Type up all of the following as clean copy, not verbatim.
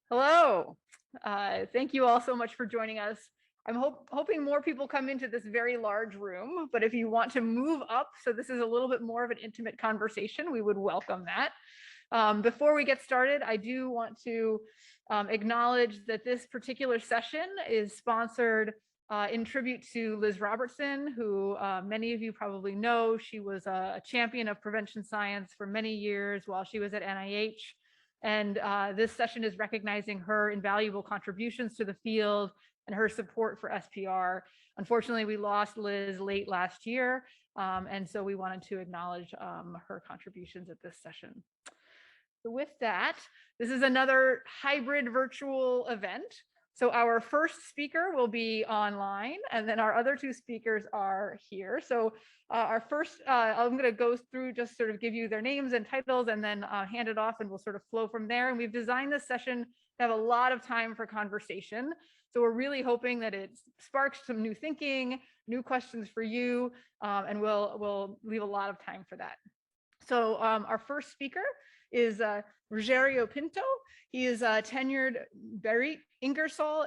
Hello. Thank you all so much for joining us. I'm hoping more people come into this very large room, but if you want to move up, so this is a little bit more of an intimate conversation, we would welcome that. Before we get started, I do want to acknowledge that this particular session is sponsored in tribute to Liz Robertson, who many of you probably know. She was a champion of prevention science for many years while she was at NIH. And this session is recognizing her invaluable contributions to the field and her support for SPR. Unfortunately, we lost Liz late last year, and so we wanted to acknowledge her contributions at this session. So with that, this is another hybrid virtual event. So our first speaker will be online, and then our other two speakers are here. So our first, I'm going to go through, just sort of give you their names and titles, and then hand it off, and we'll sort of flow from there. And we've designed this session to have a lot of time for conversation. So we're really hoping that it sparks some new thinking, new questions for you, and we'll leave a lot of time for that. So our first speaker is Rogério Pinto. He is a tenured Berit Ingersoll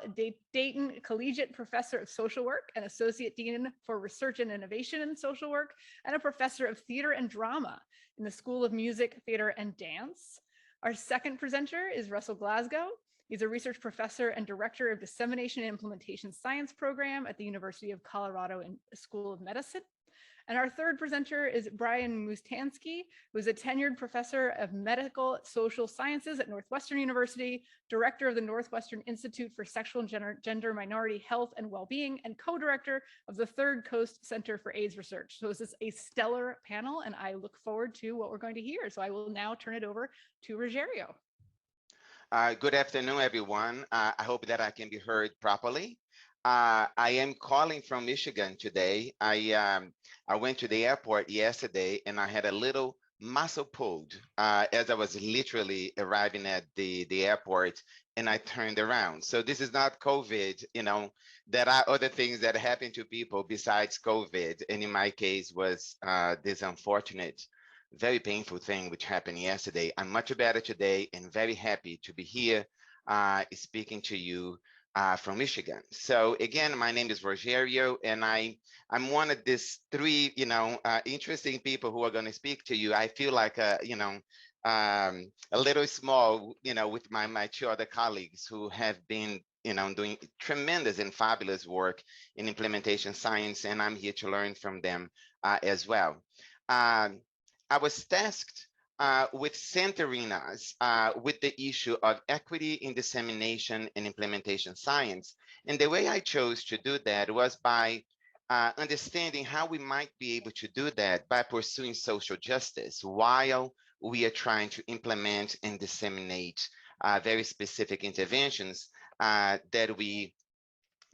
Dayton Collegiate Professor of Social Work and Associate Dean for Research and Innovation in Social Work, and a Professor of Theater and Drama in the School of Music, Theater, and Dance. Our second presenter is Russell Glasgow. He's a research professor and director of Dissemination and Implementation Science Program at the University of Colorado School of Medicine. And our third presenter is Brian Mustanski, who is a tenured professor of medical social sciences at Northwestern University, director of the Northwestern Institute for Sexual and Gender Minority Health and Wellbeing, and co-director of the Third Coast Center for AIDS Research. So this is a stellar panel, and I look forward to what we're going to hear. So I will now turn it over to Rogério. Good afternoon, everyone. I hope that I can be heard properly. I am calling from Michigan today. I went to the airport yesterday and I had a little muscle pulled as I was literally arriving at the airport, and I turned around. So this is not COVID, you know, there are other things that happen to people besides COVID. And in my case was this unfortunate, very painful thing which happened yesterday. I'm much better today and very happy to be here speaking to you from Michigan. So again, my name is Rogério, and I'm one of these three, interesting people who are going to speak to you. I feel like, a little small, with my two other colleagues who have been, doing tremendous and fabulous work in implementation science, and I'm here to learn from them as well. I was tasked with centering us with the issue of equity in dissemination and implementation science. And the way I chose to do that was by understanding how we might be able to do that by pursuing social justice while we are trying to implement and disseminate very specific interventions that we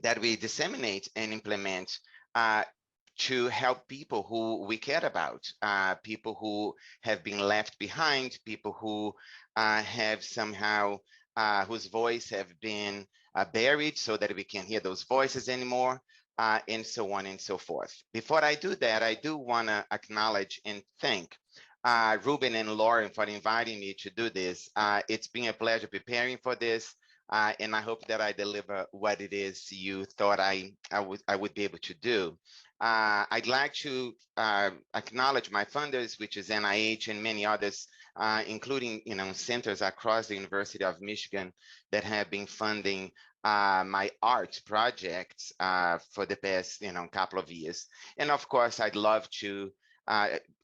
disseminate and implement to help people who we care about, people who have been left behind, people who have somehow, whose voice have been buried so that we can't hear those voices anymore, and so on and so forth. Before I do that, I do want to acknowledge and thank Ruben and Lauren for inviting me to do this. It's been a pleasure preparing for this. And I hope that I deliver what it is you thought I would be able to do. I'd like to acknowledge my funders, which is NIH and many others, including centers across the University of Michigan that have been funding my art projects for the past couple of years. And of course, I'd love to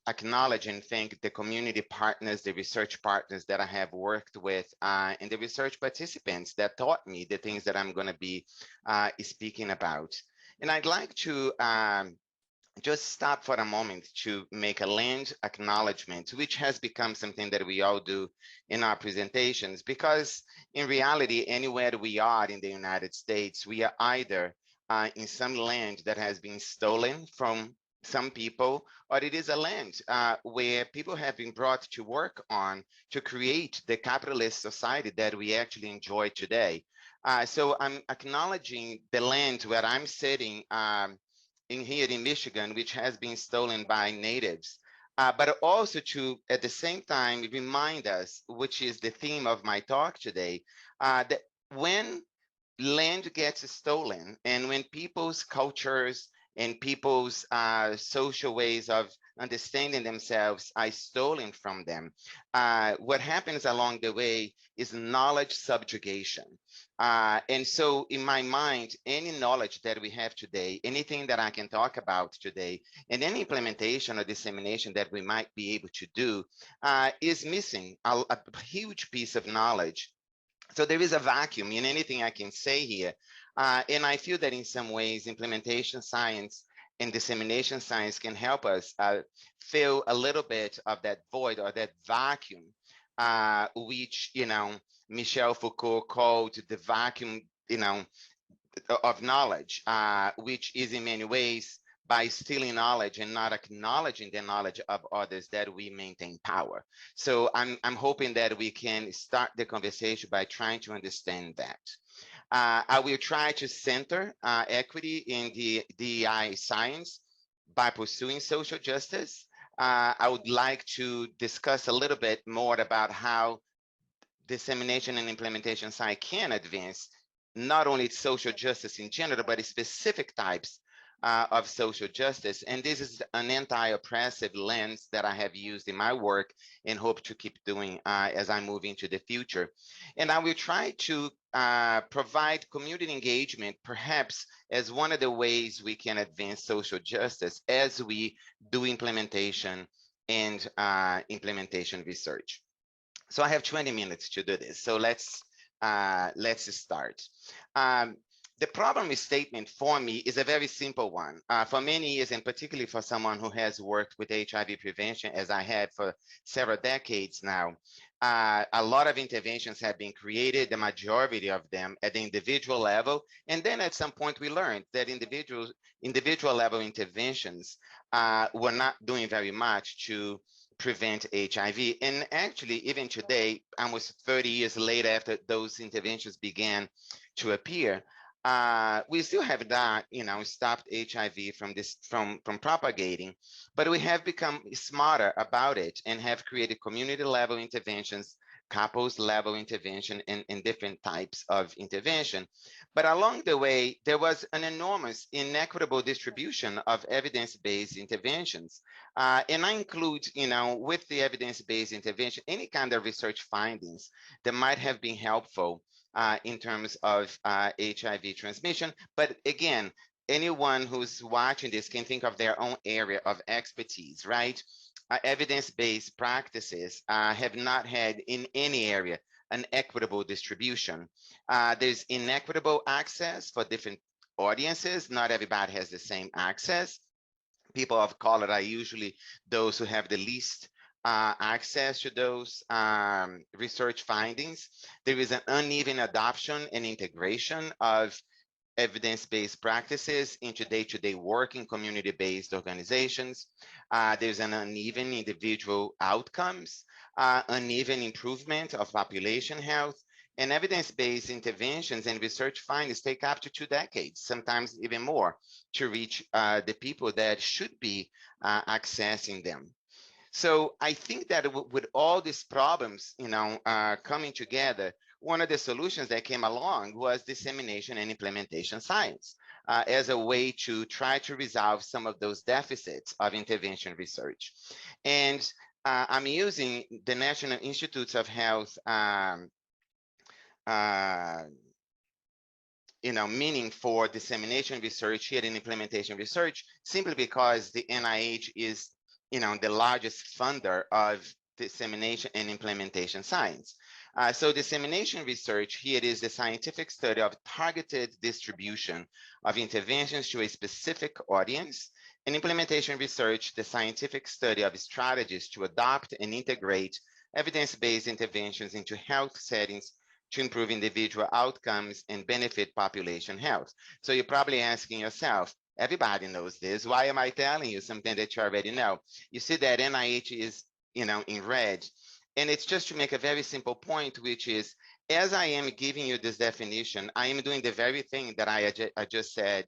acknowledge and thank the community partners, the research partners that I have worked with, and the research participants that taught me the things that I'm going to be speaking about. And I'd like to just stop for a moment to make a land acknowledgement, which has become something that we all do in our presentations, because in reality, anywhere we are in the United States, we are either in some land that has been stolen from some people, or it is a land where people have been brought to work on to create the capitalist society that we actually enjoy today. So I'm acknowledging the land where I'm sitting in here in Michigan, which has been stolen by natives but also to, at the same time, remind us, which is the theme of my talk today, that when land gets stolen and when people's cultures and people's social ways of understanding themselves are stolen from them, what happens along the way is knowledge subjugation. And so in my mind, any knowledge that we have today, anything that I can talk about today, and any implementation or dissemination that we might be able to do is missing a huge piece of knowledge. So there is a vacuum in anything I can say here. And I feel that in some ways, implementation science and dissemination science can help us fill a little bit of that void or that vacuum, which, Michel Foucault called the vacuum, of knowledge, which is in many ways by stealing knowledge and not acknowledging the knowledge of others that we maintain power. So I'm hoping that we can start the conversation by trying to understand that. I will try to center equity in the DEI science by pursuing social justice. I would like to discuss a little bit more about how dissemination and implementation science can advance not only social justice in general, but specific types of social justice. And this is an anti-oppressive lens that I have used in my work and hope to keep doing as I move into the future. And I will try to provide community engagement, perhaps as one of the ways we can advance social justice as we do implementation and implementation research. So I have 20 minutes to do this. So let's start. The problem statement for me is a very simple one. For many years, and particularly for someone who has worked with HIV prevention, as I have for several decades now, a lot of interventions have been created, the majority of them at the individual level. And then at some point, we learned that individual level interventions were not doing very much to prevent HIV. And actually, even today, almost 30 years later after those interventions began to appear, we still have not, stopped HIV from propagating, but we have become smarter about it and have created community level interventions, couples level intervention, and different types of intervention. But along the way, there was an enormous inequitable distribution of evidence-based interventions. And I include, with the evidence-based intervention, any kind of research findings that might have been helpful in terms of HIV transmission. But again, anyone who's watching this can think of their own area of expertise, right? Evidence-based practices have not had in any area an equitable distribution. There's inequitable access for different audiences. Not everybody has the same access. People of color are usually those who have the least access to those research findings. There is an uneven adoption and integration of evidence-based practices into day-to-day work in community-based organizations. There's an uneven individual outcomes, uneven improvement of population health, and evidence-based interventions and research findings take up to 2 decades, sometimes even more, to reach the people that should be accessing them. So I think that with all these problems, coming together, one of the solutions that came along was dissemination and implementation science as a way to try to resolve some of those deficits of intervention research. And I'm using the National Institutes of Health meaning for dissemination research here in implementation research, simply because the NIH is, the largest funder of dissemination and implementation science. So dissemination research here is the scientific study of targeted distribution of interventions to a specific audience. And implementation research, the scientific study of strategies to adopt and integrate evidence-based interventions into health settings to improve individual outcomes and benefit population health. So you're probably asking yourself, everybody knows this, why am I telling you something that you already know? You see that NIH is, in red. And it's just to make a very simple point, which is, as I am giving you this definition, I am doing the very thing that I just said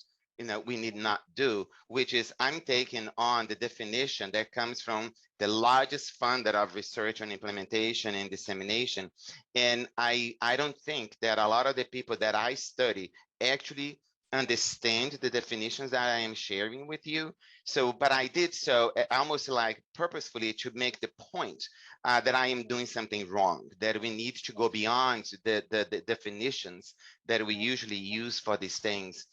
we need not do, which is I'm taking on the definition that comes from the largest funder of research on implementation and dissemination. And I don't think that a lot of the people that I study actually understand the definitions that I am sharing with you. So, but I did so almost like purposefully to make the point that I am doing something wrong, that we need to go beyond the definitions that we usually use for these things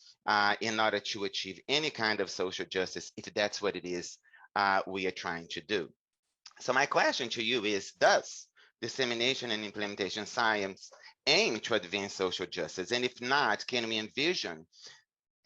in order to achieve any kind of social justice, if that's what it is we are trying to do. So my question to you is, does dissemination and implementation science aim to advance social justice? And if not, can we envision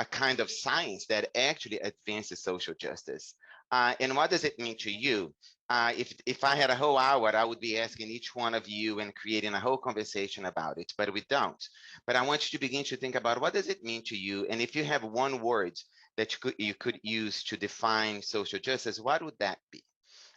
a kind of science that actually advances social justice? And what does it mean to you? If I had a whole hour, I would be asking each one of you and creating a whole conversation about it, but we don't. But I want you to begin to think about, what does it mean to you? And if you have one word that you could use to define social justice, what would that be?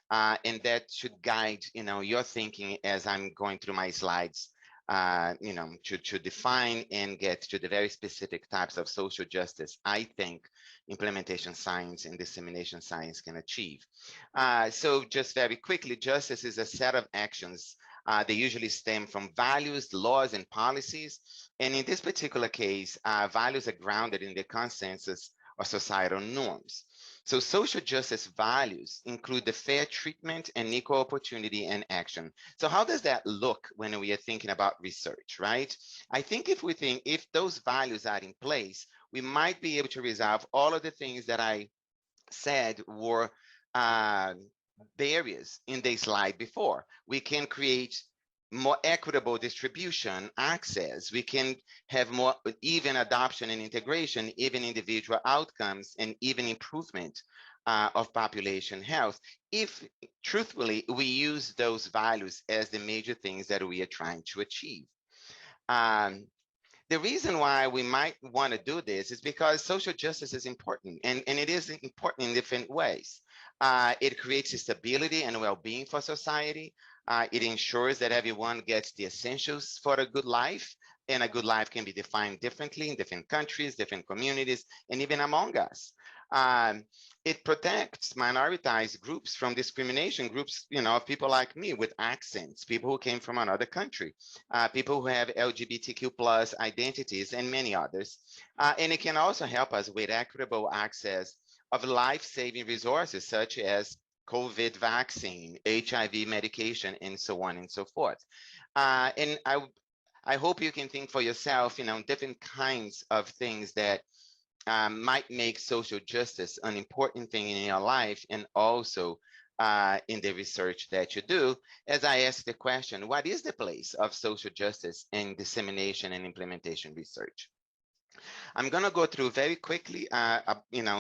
And that should guide, your thinking as I'm going through my slides, to define and get to the very specific types of social justice I think implementation science and dissemination science can achieve. So just very quickly, justice is a set of actions. They usually stem from values, laws, and policies. And in this particular case, values are grounded in the consensus or societal norms. So social justice values include the fair treatment and equal opportunity and action. So how does that look when we are thinking about research, right? I think if those values are in place, we might be able to resolve all of the things that I said were barriers in the slide before. We can create more equitable distribution, access. We can have more even adoption and integration, even individual outcomes, and even improvement of population health, if truthfully we use those values as the major things that we are trying to achieve. The reason why we might want to do this is because social justice is important, and it is important in different ways. It creates stability and well-being for society. It ensures that everyone gets the essentials for a good life, and a good life can be defined differently in different countries, different communities, and even among us. It protects minoritized groups from discrimination, groups, of people like me with accents, people who came from another country, people who have LGBTQ plus identities, and many others. And it can also help us with equitable access of life-saving resources such as COVID vaccine, HIV medication, and so on and so forth. And I hope you can think for yourself, different kinds of things that might make social justice an important thing in your life, and also in the research that you do. As I ask the question, what is the place of social justice in dissemination and implementation research? I'm going to go through very quickly,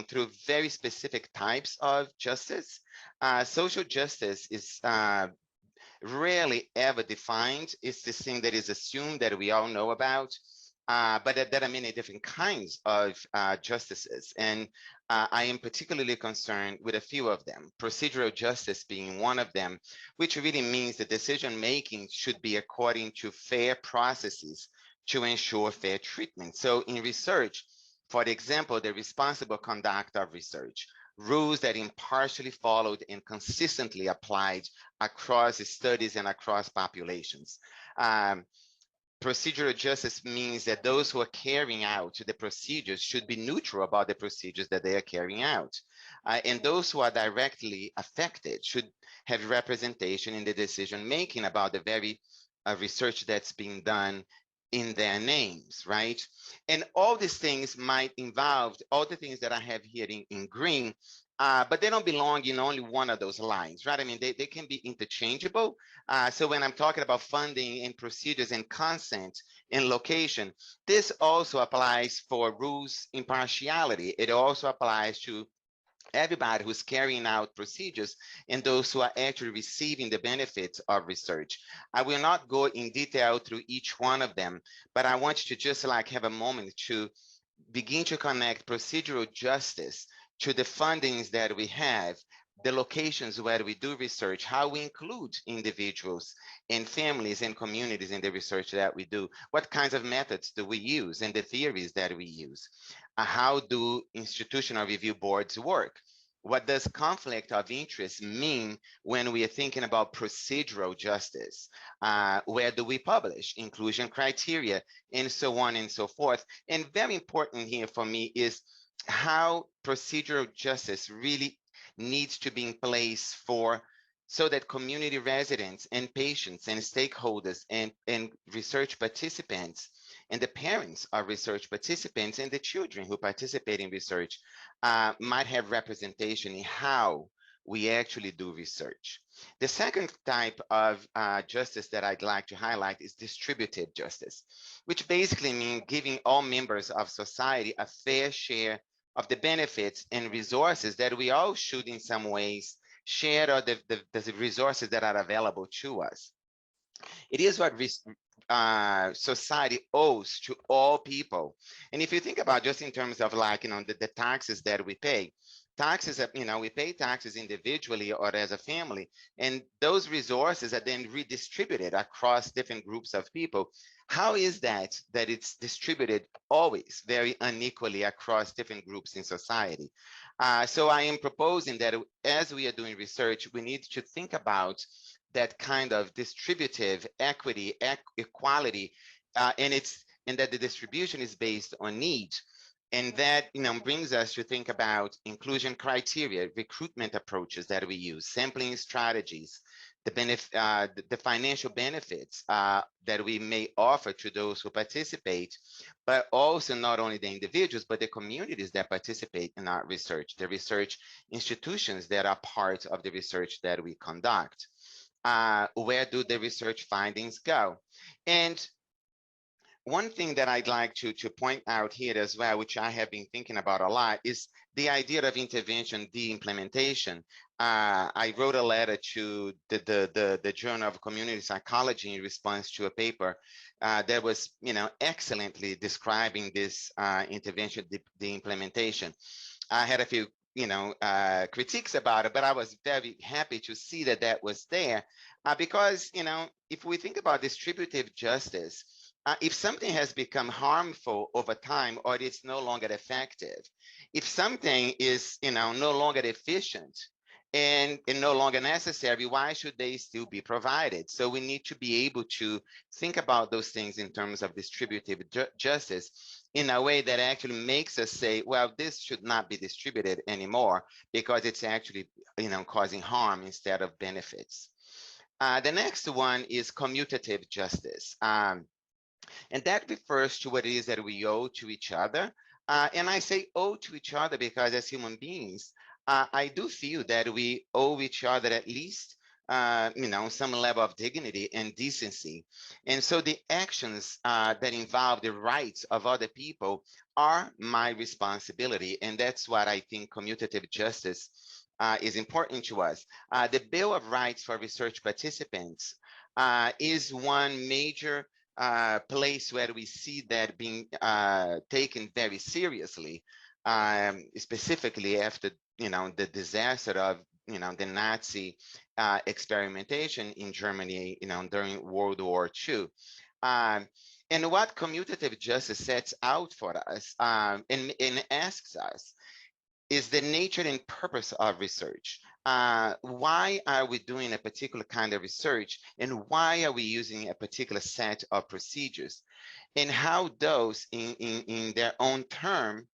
through very specific types of justice. Social justice is rarely ever defined. It's this thing that is assumed that we all know about. But there are many different kinds of justices, and I am particularly concerned with a few of them, procedural justice being one of them, which really means that decision-making should be according to fair processes to ensure fair treatment. So in research, for example, the responsible conduct of research, rules that impartially followed and consistently applied across studies and across populations. Procedural justice means that those who are carrying out the procedures should be neutral about the procedures that they are carrying out. And those who are directly affected should have representation in the decision-making about the very research that's being done in their names, right? And all these things might involve all the things that I have here in green, but they don't belong in only one of those lines, right? I mean, they can be interchangeable. So when I'm talking about funding and procedures and consent and location, this also applies for rules impartiality. It also applies to everybody who's carrying out procedures and those who are actually receiving the benefits of research. I will not go in detail through each one of them, but I want you to just have a moment to begin to connect procedural justice to the fundings that we have, the locations where we do research, how we include individuals and families and communities in the research that we do, what kinds of methods do we use and the theories that we use, how do institutional review boards work, what does conflict of interest mean when we are thinking about procedural justice, where do we publish, inclusion criteria, and so on and so forth. And very important here for me is how procedural justice really needs to be in place so that community residents and patients and stakeholders and research participants and the parents of research participants and the children who participate in research might have representation in how we actually do research. The second type of justice that I'd like to highlight is distributed justice, which basically means giving all members of society a fair share of the benefits and resources that we all should in some ways share, or the resources that are available to us. It is what society owes to all people. And if you think about just in terms of like, the taxes that we pay, taxes, we pay taxes individually or as a family, and those resources are then redistributed across different groups of people. How is that it's distributed always very unequally across different groups in society? So I am proposing that as we are doing research, we need to think about that kind of distributive equity, equality, and that the distribution is based on need. And that brings us to think about inclusion criteria, recruitment approaches that we use, sampling strategies, the financial benefits that we may offer to those who participate, but also not only the individuals, but the communities that participate in our research, the research institutions that are part of the research that we conduct. Where do the research findings go? And one thing that I'd like to point out here as well, which I have been thinking about a lot, is the idea of intervention de-implementation. I wrote a letter to the Journal of Community Psychology in response to a paper that was, excellently describing this intervention de-implementation. I had a few critiques about it, but I was very happy to see that was there because, if we think about distributive justice, if something has become harmful over time or it's no longer effective, if something is, no longer efficient and no longer necessary, why should they still be provided? So we need to be able to think about those things in terms of distributive justice in a way that actually makes us say, well, this should not be distributed anymore because it's actually, causing harm instead of benefits. The next one is commutative justice. And that refers to what it is that we owe to each other. And I say owe to each other because as human beings, I do feel that we owe each other at least, some level of dignity and decency. And so the actions that involve the rights of other people are my responsibility. And that's what I think commutative justice is important to us. The Bill of Rights for research participants is one major place where we see that being taken very seriously, specifically after the disaster of the Nazi experimentation in Germany during World War II. And what commutative justice sets out for us and asks us is the nature and purpose of research. Why are we doing a particular kind of research, and why are we using a particular set of procedures, and how those in their own term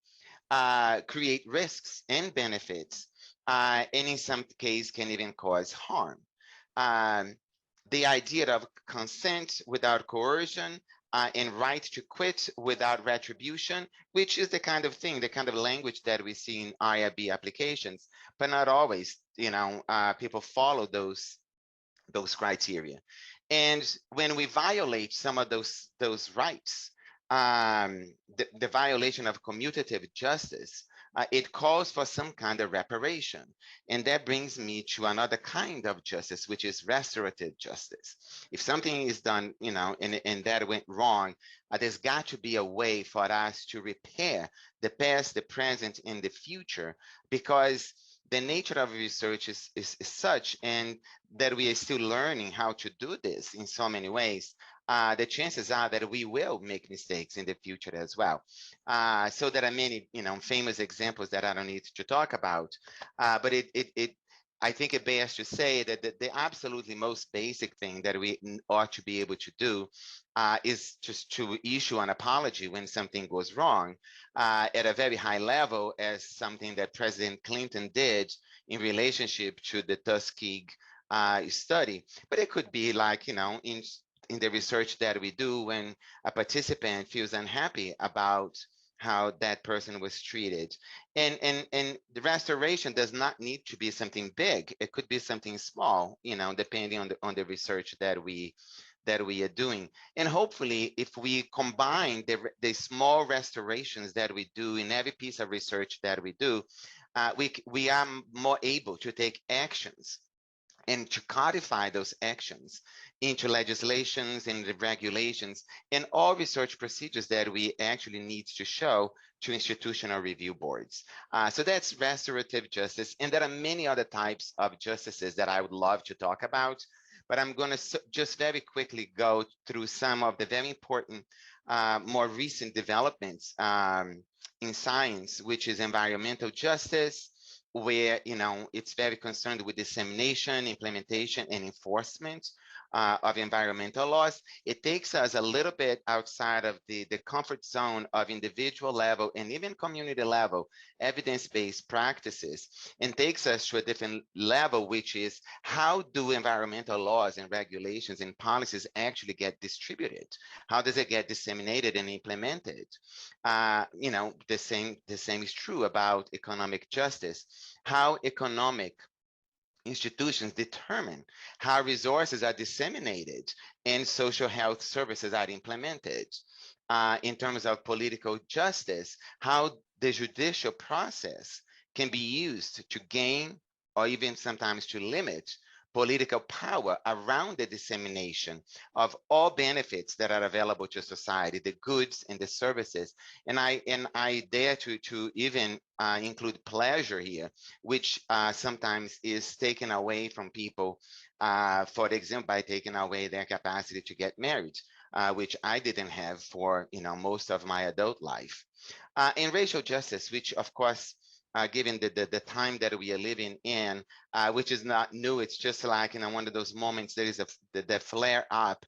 create risks and benefits, and in some case can even cause harm. The idea of consent without coercion, and right to quit without retribution, which is the kind of thing, the kind of language that we see in IRB applications, but not always, people follow those criteria. And when we violate some of those rights, the violation of commutative justice, it calls for some kind of reparation. And that brings me to another kind of justice, which is restorative justice. If something is done, and that went wrong, there's got to be a way for us to repair the past, the present, and the future, because the nature of research is such, and that we are still learning how to do this in so many ways, the chances are that we will make mistakes in the future as well. So there are many, famous examples that I don't need to talk about, but I think it bears to say that the absolutely most basic thing that we ought to be able to do is just to issue an apology when something goes wrong at a very high level, as something that President Clinton did in relationship to the Tuskegee study. But it could be like, in the research that we do when a participant feels unhappy about how that person was treated. And the restoration does not need to be something big. It could be something small, depending on the research that we are doing. And hopefully, if we combine the small restorations that we do in every piece of research that we do, we are more able to take actions and to codify those actions into legislations and regulations and all research procedures that we actually need to show to institutional review boards. So that's restorative justice. And there are many other types of justices that I would love to talk about, but I'm going to just very quickly go through some of the very important, more recent developments in science, which is environmental justice, where it's very concerned with dissemination, implementation, and enforcement of environmental laws. It takes us a little bit outside of the comfort zone of individual level and even community level evidence-based practices, and takes us to a different level, which is how do environmental laws and regulations and policies actually get distributed? How does it get disseminated and implemented? The same is true about economic justice. How economic institutions determine how resources are disseminated and social health services are implemented. In terms of political justice, how the judicial process can be used to gain or even sometimes to limit political power around the dissemination of all benefits that are available to society, the goods and the services. And I dare to even include pleasure here, which sometimes is taken away from people, for example, by taking away their capacity to get married, which I didn't have for most of my adult life. And racial justice, which of course, given the time that we are living in, which is not new. It's just like one of those moments there is the flare up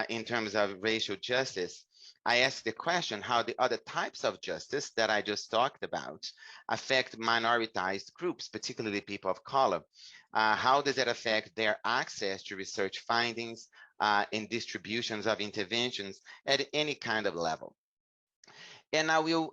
in terms of racial justice. I asked the question how the other types of justice that I just talked about affect minoritized groups, particularly people of color. How does it affect their access to research findings and distributions of interventions at any kind of level? And I will,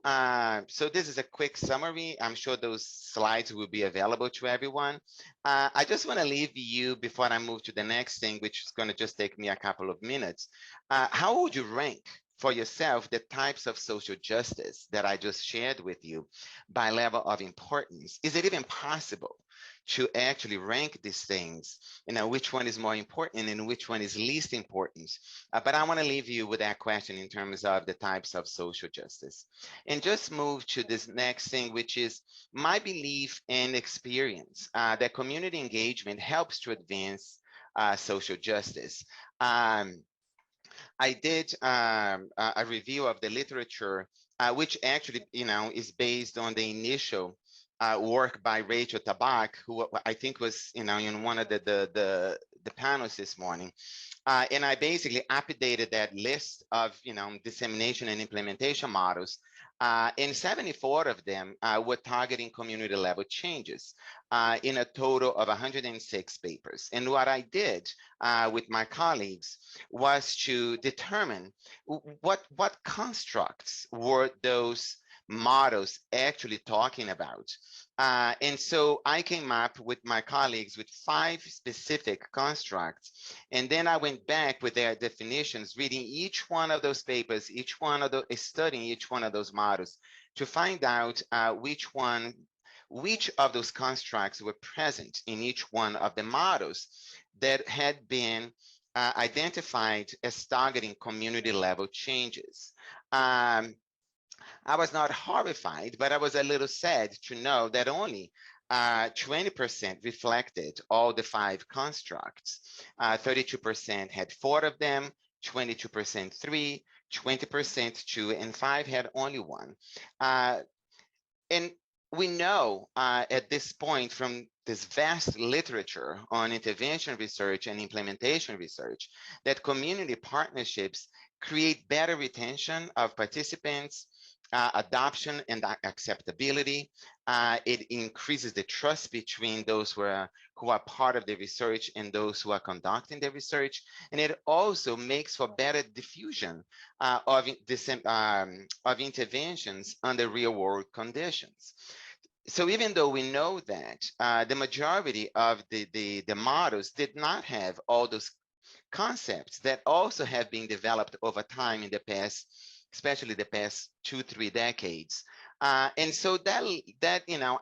so this is a quick summary. I'm sure those slides will be available to everyone. I just want to leave you before I move to the next thing, which is going to just take me a couple of minutes. How would you rank for yourself the types of social justice that I just shared with you by level of importance? Is it even possible to actually rank these things, which one is more important and which one is least important? But I want to leave you with that question in terms of the types of social justice. And just move to this next thing, which is my belief and experience that community engagement helps to advance social justice. I did a review of the literature, which actually, is based on the initial work by Rachel Tabak, who I think was, in one of the panels this morning. And I basically updated that list of, dissemination and implementation models. And 74 of them were targeting community level changes in a total of 106 papers. And what I did with my colleagues was to determine what constructs were those models actually talking about. And so I came up with my colleagues with 5 specific constructs. And then I went back with their definitions, reading each one of those papers, studying each one of those models to find out which of those constructs were present in each one of the models that had been identified as targeting community level changes. I was not horrified, but I was a little sad to know that only 20% reflected all the 5 constructs. 32% had 4 of them, 22% 3, 20% 2, and 5 had only 1. And we know at this point from this vast literature on intervention research and implementation research that community partnerships create better retention of participants, adoption and acceptability. It increases the trust between those who are part of the research and those who are conducting the research. And it also makes for better diffusion of interventions under real world conditions. So even though we know that the majority of the models did not have all those concepts that also have been developed over time in the past, especially the past 2-3 decades. And so that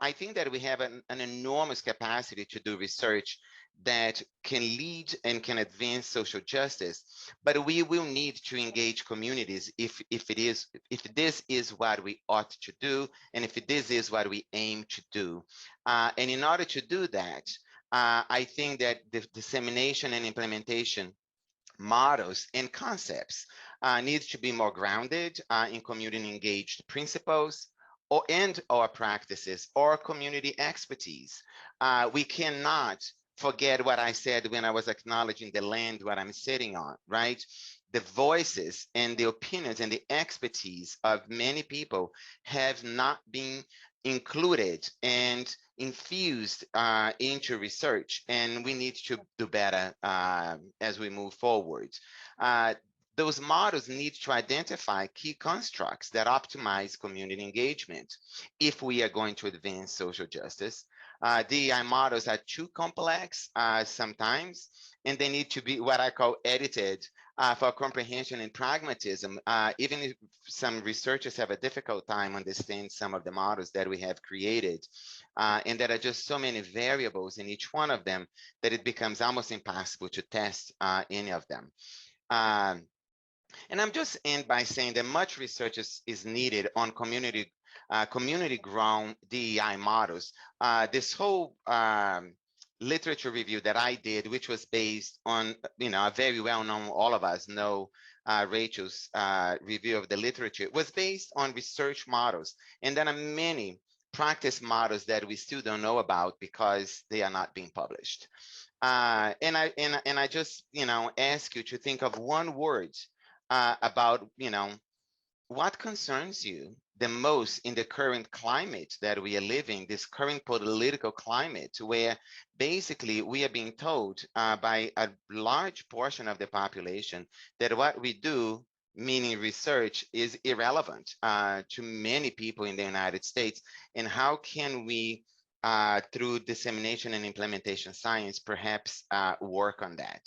I think that we have an enormous capacity to do research that can lead and can advance social justice, but we will need to engage communities if this is what we ought to do, and if this is what we aim to do. And in order to do that, I think that the dissemination and implementation models and concepts need to be more grounded in community engaged principles and/or practices or community expertise. We cannot forget what I said when I was acknowledging the land what I'm sitting on, right? The voices and the opinions and the expertise of many people have not been included and infused into research, and we need to do better as we move forward. Those models need to identify key constructs that optimize community engagement if we are going to advance social justice. DEI models are too complex sometimes, and they need to be what I call edited for comprehension and pragmatism. Even if some researchers have a difficult time understanding some of the models that we have created, and there are just so many variables in each one of them that it becomes almost impossible to test any of them. And I'm just end by saying that much research is needed on community-grown DEI models. This whole literature review that I did, which was based on, a very well-known, all of us know, Rachel's review of the literature, was based on research models. And there are many practice models that we still don't know about because they are not being published. And I just, ask you to think of one word about, what concerns you the most in the current climate that we are living, this current political climate, where basically we are being told by a large portion of the population that what we do, meaning research, is irrelevant to many people in the United States. And how can we, through dissemination and implementation science, perhaps work on that?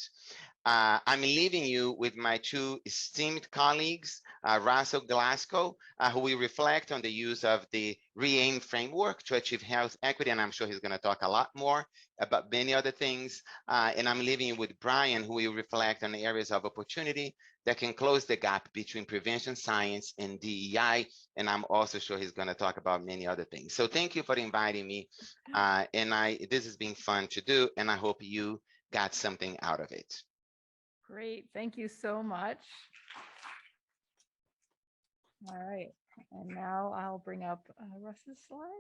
I'm leaving you with my 2 esteemed colleagues, Russell Glasgow, who will reflect on the use of the RE-AIM framework to achieve health equity, and I'm sure he's going to talk a lot more about many other things. And I'm leaving you with Brian, who will reflect on the areas of opportunity that can close the gap between prevention science and DEI, and I'm also sure he's going to talk about many other things. So thank you for inviting me, and this has been fun to do, and I hope you got something out of it. Great, thank you so much. All right, and now I'll bring up Russ's slides.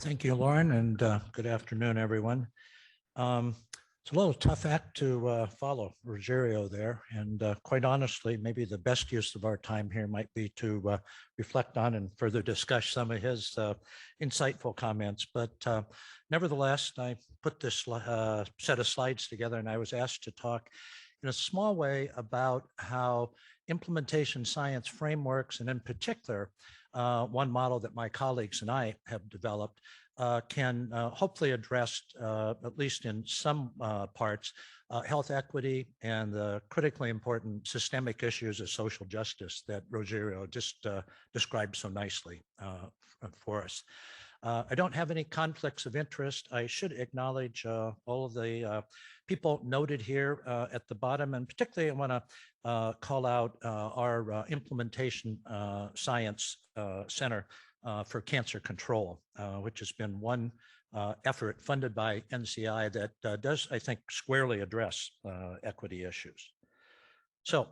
Thank you, Lauren, and good afternoon, everyone. It's a little tough act to follow Rogério there, and quite honestly, maybe the best use of our time here might be to reflect on and further discuss some of his insightful comments. But nevertheless, I put this set of slides together, and I was asked to talk in a small way about how implementation science frameworks, and in particular, one model that my colleagues and I have developed, can hopefully address, at least in some parts, health equity and the critically important systemic issues of social justice that Rogério just described so nicely for us. I don't have any conflicts of interest. I should acknowledge all of the people noted here at the bottom, and particularly I want to call out our implementation science center for cancer control, which has been one effort funded by NCI that does, I think, squarely address equity issues. So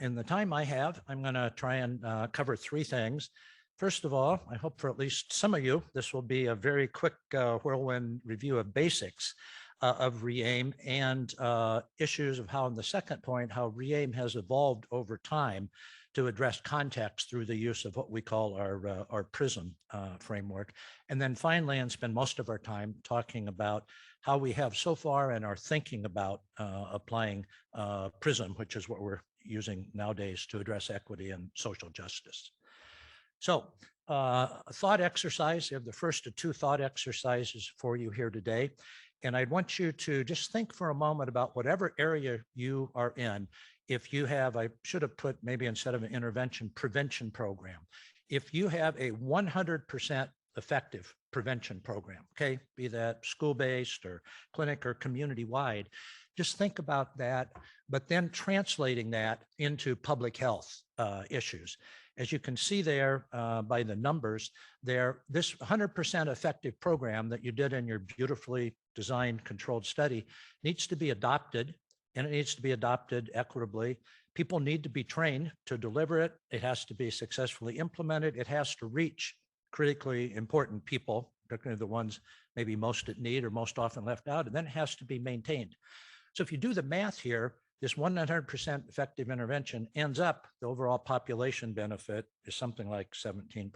in the time I have, I'm going to try and cover three things. First of all, I hope for at least some of you, this will be a very quick whirlwind review of basics of REAIM and issues of how, in the second point, how REAIM has evolved over time to address context through the use of what we call our PRISM framework. And then finally, and spend most of our time talking about how we have so far and are thinking about applying PRISM, which is what we're using nowadays to address equity and social justice. So a thought exercise, you have the first of two thought exercises for you here today. And I want you to just think for a moment about whatever area you are in. If you have, I should have put maybe instead of an intervention, prevention program. If you have a 100% effective prevention program, okay, be that school-based or clinic or community-wide, just think about that, but then translating that into public health issues. As you can see there by the numbers there, this 100% effective program that you did in your beautifully designed controlled study needs to be adopted, and it needs to be adopted equitably. People need to be trained to deliver it. It has to be successfully implemented. It has to reach critically important people, particularly the ones maybe most at need or most often left out, and then it has to be maintained. So if you do the math here, this 100% effective intervention ends up, the overall population benefit is something like 17%.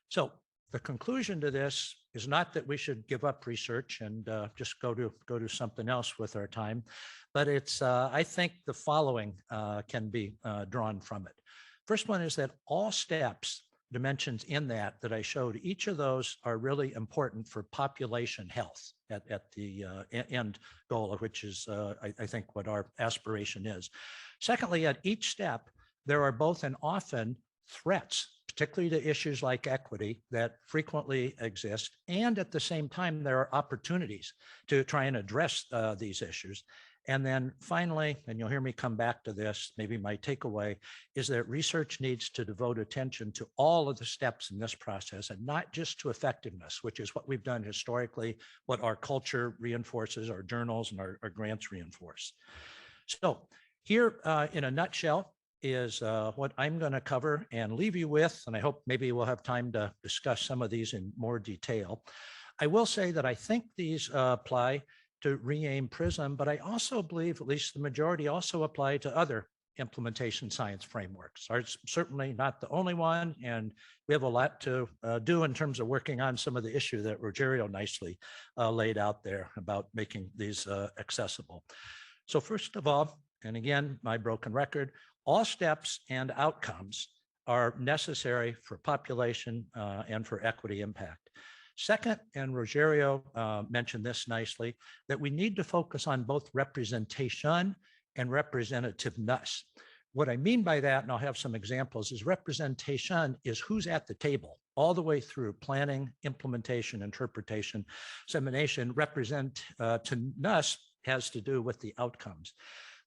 So the conclusion to this is not that we should give up research and just go to something else with our time, but it's, I think the following can be drawn from it. First one is that all steps, dimensions in that I showed, each of those are really important for population health at the end goal, which is, I think, what our aspiration is. Secondly, at each step, there are both and often threats, particularly to issues like equity that frequently exist. And at the same time, there are opportunities to try and address these issues. And then finally, and you'll hear me come back to this, maybe my takeaway is that research needs to devote attention to all of the steps in this process and not just to effectiveness, which is what we've done historically, what our culture reinforces, our journals and our grants reinforce. So here in a nutshell is what I'm going to cover and leave you with, and I hope maybe we'll have time to discuss some of these in more detail. I will say that I think these apply to REAIM PRISM, but I also believe at least the majority also apply to other implementation science frameworks. Ours certainly not the only one, and we have a lot to do in terms of working on some of the issue that Rogério nicely laid out there about making these accessible. So first of all, and again, my broken record, all steps and outcomes are necessary for population and for equity impact. Second, and Rogério mentioned this nicely, that we need to focus on both representation and representativeness. What I mean by that, and I'll have some examples, is representation is who's at the table all the way through planning, implementation, interpretation, dissemination. Representativeness has to do with the outcomes.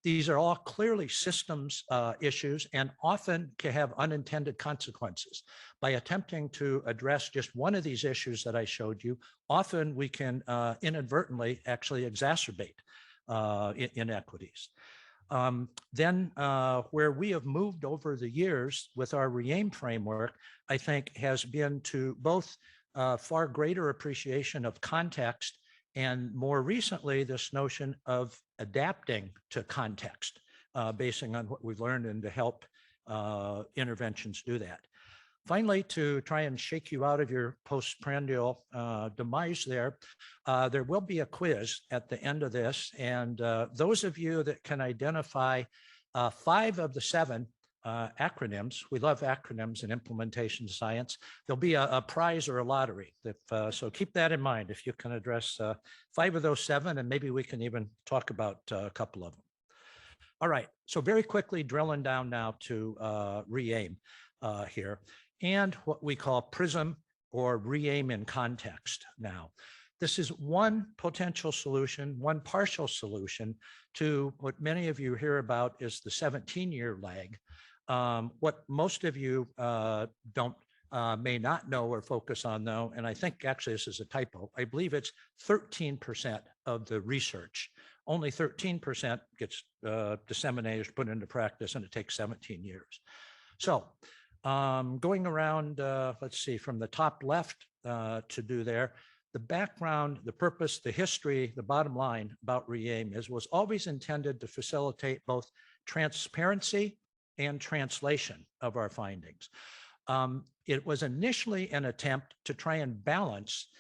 These are all clearly systems issues and often can have unintended consequences. By attempting to address just one of these issues that I showed you, often we can inadvertently actually exacerbate inequities. Then where we have moved over the years with our REAIM framework, I think has been to both far greater appreciation of context and more recently, this notion of adapting to context, basing on what we've learned and to help interventions do that. Finally, to try and shake you out of your postprandial demise there will be a quiz at the end of this. And those of you that can identify 5 of the 7 acronyms. We love acronyms in implementation science. There'll be a prize or a lottery. So keep that in mind if you can address 5 of those 7, and maybe we can even talk about a couple of them. All right, so very quickly drilling down now to REAIM here and what we call PRISM or re-aim in context now. This is one potential solution, one partial solution to what many of you hear about is the 17-year lag. What most of you may not know or focus on though, and I think actually this is a typo, I believe it's 13% of the research. Only 13% gets disseminated, put into practice, and it takes 17 years. So going around, let's see, from the top left to do there, the background, the purpose, the history, the bottom line about re-aim was always intended to facilitate both transparency and translation of our findings. It was initially an attempt to try and balance,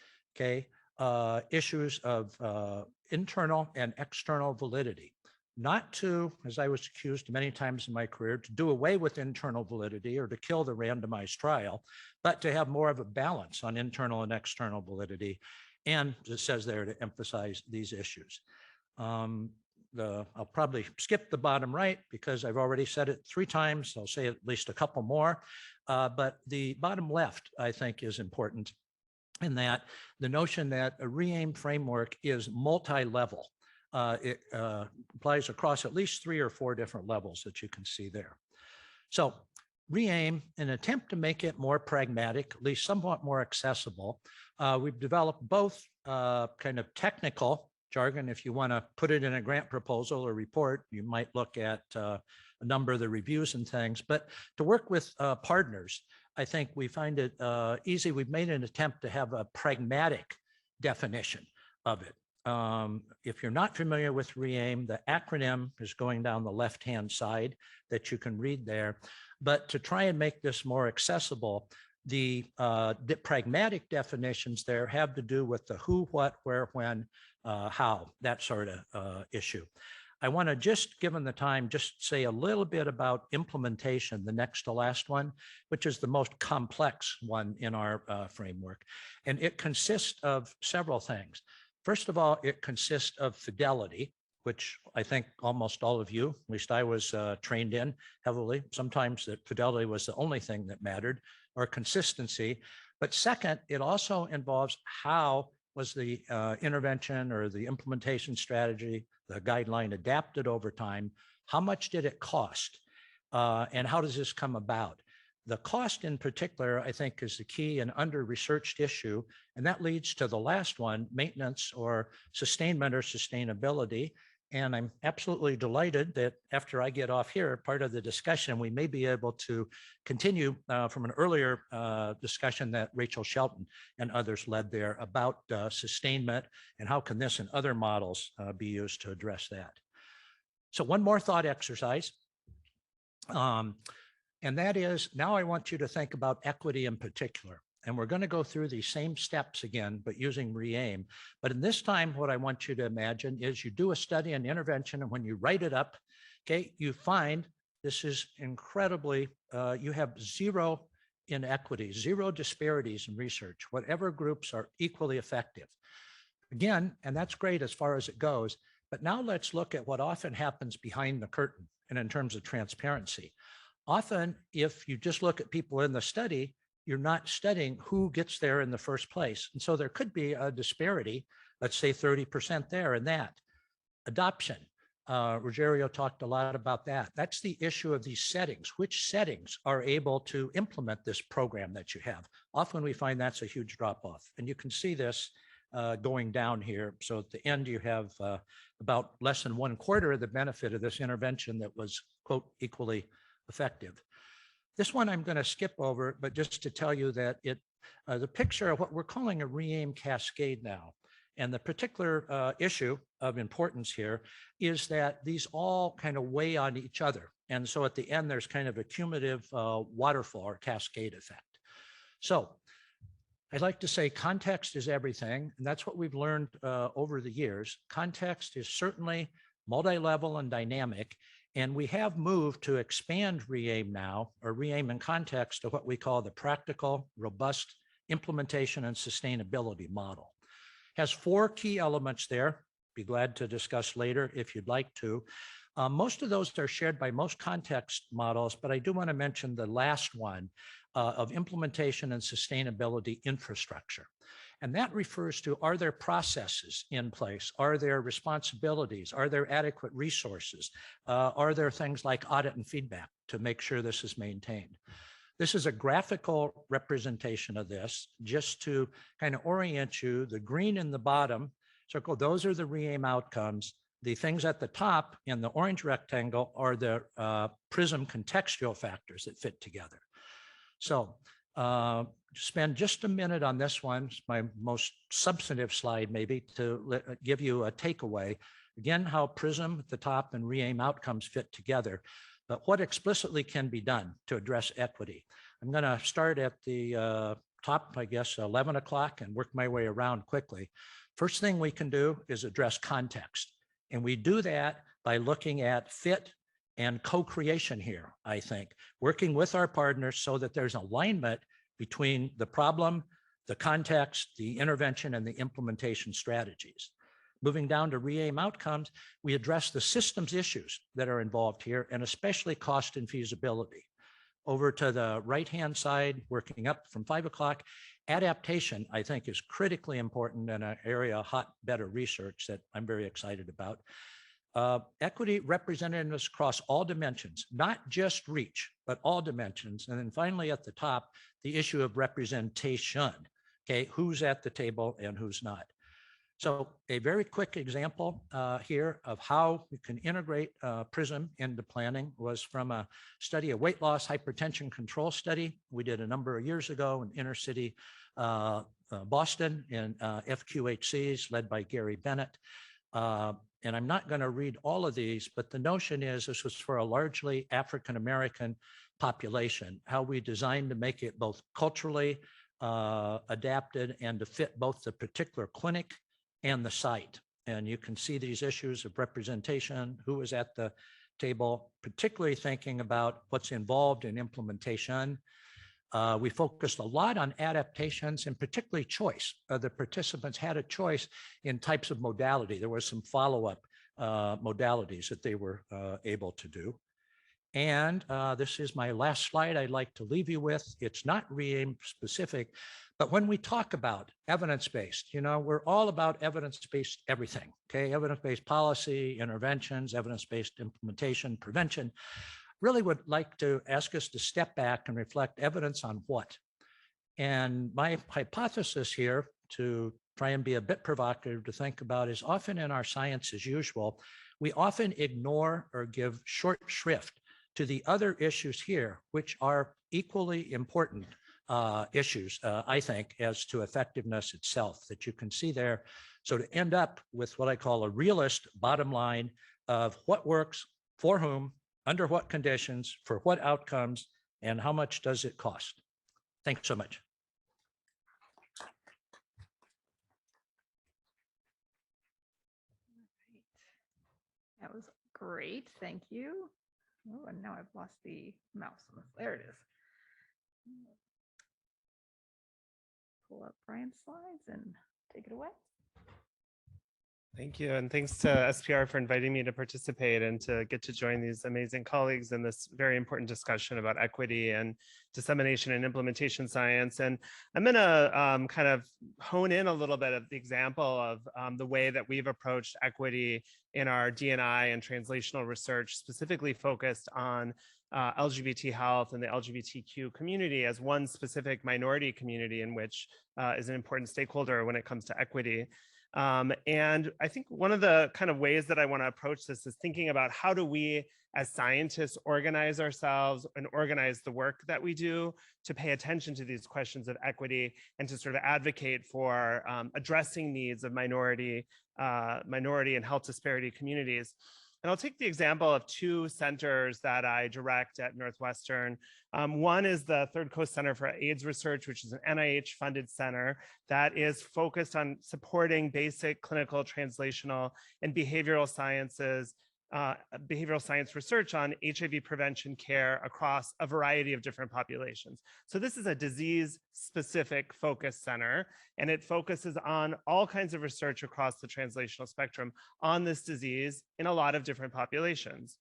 issues of internal and external validity. Not to, as I was accused many times in my career, to do away with internal validity or to kill the randomized trial, but to have more of a balance on internal and external validity. And it says there to emphasize these issues. I'll probably skip the bottom right because I've already said it 3 times. I'll say at least a couple more. But the bottom left, I think, is important in that the notion that a re-aim framework is multi-level. It applies across at least 3 or 4 different levels that you can see there. So re-aim, an attempt to make it more pragmatic, at least somewhat more accessible. We've developed both kind of technical jargon. If you want to put it in a grant proposal or report, you might look at a number of the reviews and things. But to work with partners, I think we find it easy. We've made an attempt to have a pragmatic definition of it. If you're not familiar with re-aim, the acronym is going down the left-hand side that you can read there. But to try and make this more accessible, the pragmatic definitions there have to do with the who, what, where, when, how, that sort of issue. I want to just, given the time, just say a little bit about implementation, the next to last one, which is the most complex one in our framework. And it consists of several things. First of all, it consists of fidelity, which I think almost all of you, at least I was trained in heavily. Sometimes that fidelity was the only thing that mattered, or consistency. But second, it also involves how was the intervention or the implementation strategy, the guideline adapted over time? How much did it cost? And how does this come about? The cost in particular, I think, is the key and under-researched issue. And that leads to the last one, maintenance or sustainment or sustainability. And I'm absolutely delighted that after I get off here, part of the discussion, we may be able to continue from an earlier discussion that Rachel Shelton and others led there about sustainment and how can this and other models be used to address that. So one more thought exercise. And that is, now I want you to think about equity in particular. And we're going to go through these same steps again, but using re-aim. But in this time, what I want you to imagine is you do a study and intervention, and when you write it up, you find this is incredibly, you have 0 inequities, 0 disparities in research, whatever groups are equally effective. Again, and that's great as far as it goes, but now let's look at what often happens behind the curtain and in terms of transparency. Often, if you just look at people in the study, you're not studying who gets there in the first place. And so there could be a disparity, let's say 30% there in that. Adoption, Rogério talked a lot about that. That's the issue of these settings. Which settings are able to implement this program that you have? Often we find that's a huge drop-off. And you can see this going down here. So at the end, you have about less than 1/4 of the benefit of this intervention that was, quote, equally effective. This one I'm going to skip over, but just to tell you that the picture of what we're calling a re-aim cascade now, and the particular issue of importance here is that these all kind of weigh on each other. And so at the end, there's kind of a cumulative waterfall or cascade effect. So I'd like to say context is everything, and that's what we've learned over the years. Context is certainly multi-level and dynamic. And we have moved to expand re-aim now, or re-aim in context, to what we call the practical, robust implementation and sustainability model. Has 4 key elements there. Be glad to discuss later if you'd like to. Most of those are shared by most context models, but I do want to mention the last one of implementation and sustainability infrastructure. And that refers to, are there processes in place? Are there responsibilities? Are there adequate resources? Are there things like audit and feedback to make sure this is maintained? This is a graphical representation of this, just to kind of orient you. The green in the bottom circle, those are the re-aim outcomes. The things at the top in the orange rectangle are the PRISM contextual factors that fit together. So spend just a minute on this one, it's my most substantive slide maybe, to give you a takeaway. Again, how PRISM at the top and re-aim outcomes fit together, but what explicitly can be done to address equity. I'm going to start at the top, I guess, 11 o'clock and work my way around quickly. First thing we can do is address context. And we do that by looking at fit and co-creation here, I think, working with our partners so that there's alignment between the problem, the context, the intervention, and the implementation strategies. Moving down to re-aim outcomes, we address the systems issues that are involved here, and especially cost and feasibility. Over to the right-hand side, working up from 5 o'clock, adaptation, I think, is critically important in an area of hot, better research that I'm very excited about. Equity representativeness across all dimensions, not just reach, but all dimensions. And then finally at the top, the issue of representation. Okay, who's at the table and who's not. So a very quick example here of how we can integrate PRISM into planning was from a study, a weight loss hypertension control study we did a number of years ago in inner city Boston in FQHCs led by Gary Bennett. And I'm not going to read all of these, but the notion is this was for a largely African-American population, how we designed to make it both culturally adapted and to fit both the particular clinic and the site. And you can see these issues of representation, who is at the table, particularly thinking about what's involved in implementation. We focused a lot on adaptations and particularly choice. The participants had a choice in types of modality. There was some follow-up modalities that they were able to do. And this is my last slide I'd like to leave you with. It's not re-aim specific, but when we talk about evidence-based, you know, we're all about evidence-based everything, okay? Evidence-based policy, interventions, evidence-based implementation, prevention. Really would like to ask us to step back and reflect evidence on what. And my hypothesis here, to try and be a bit provocative to think about, is often in our science as usual, we often ignore or give short shrift to the other issues here, which are equally important issues, I think, as to effectiveness itself that you can see there. So to end up with what I call a realist bottom line of what works, for whom, under what conditions, for what outcomes, and how much does it cost? Thanks so much. That was great. Thank you. Oh, and now I've lost the mouse. There it is. Pull up Brian's slides and take it away. Thank you. And thanks to SPR for inviting me to participate and to get to join these amazing colleagues in this very important discussion about equity and dissemination and implementation science. And I'm going to kind of hone in a little bit of the example of the way that we've approached equity in our D&I and translational research, specifically focused on LGBT health and the LGBTQ community as one specific minority community in which is an important stakeholder when it comes to equity. And I think one of the kind of ways that I want to approach this is thinking about how do we as scientists organize ourselves and organize the work that we do to pay attention to these questions of equity and to sort of advocate for addressing needs of minority and health disparity communities. And I'll take the example of two centers that I direct at Northwestern. One is the Third Coast Center for AIDS Research, which is an NIH-funded center that is focused on supporting basic clinical, translational, and behavioral sciences behavioral science research on HIV prevention care across a variety of different populations. So this is a disease-specific focus center, and it focuses on all kinds of research across the translational spectrum on this disease in a lot of different populations.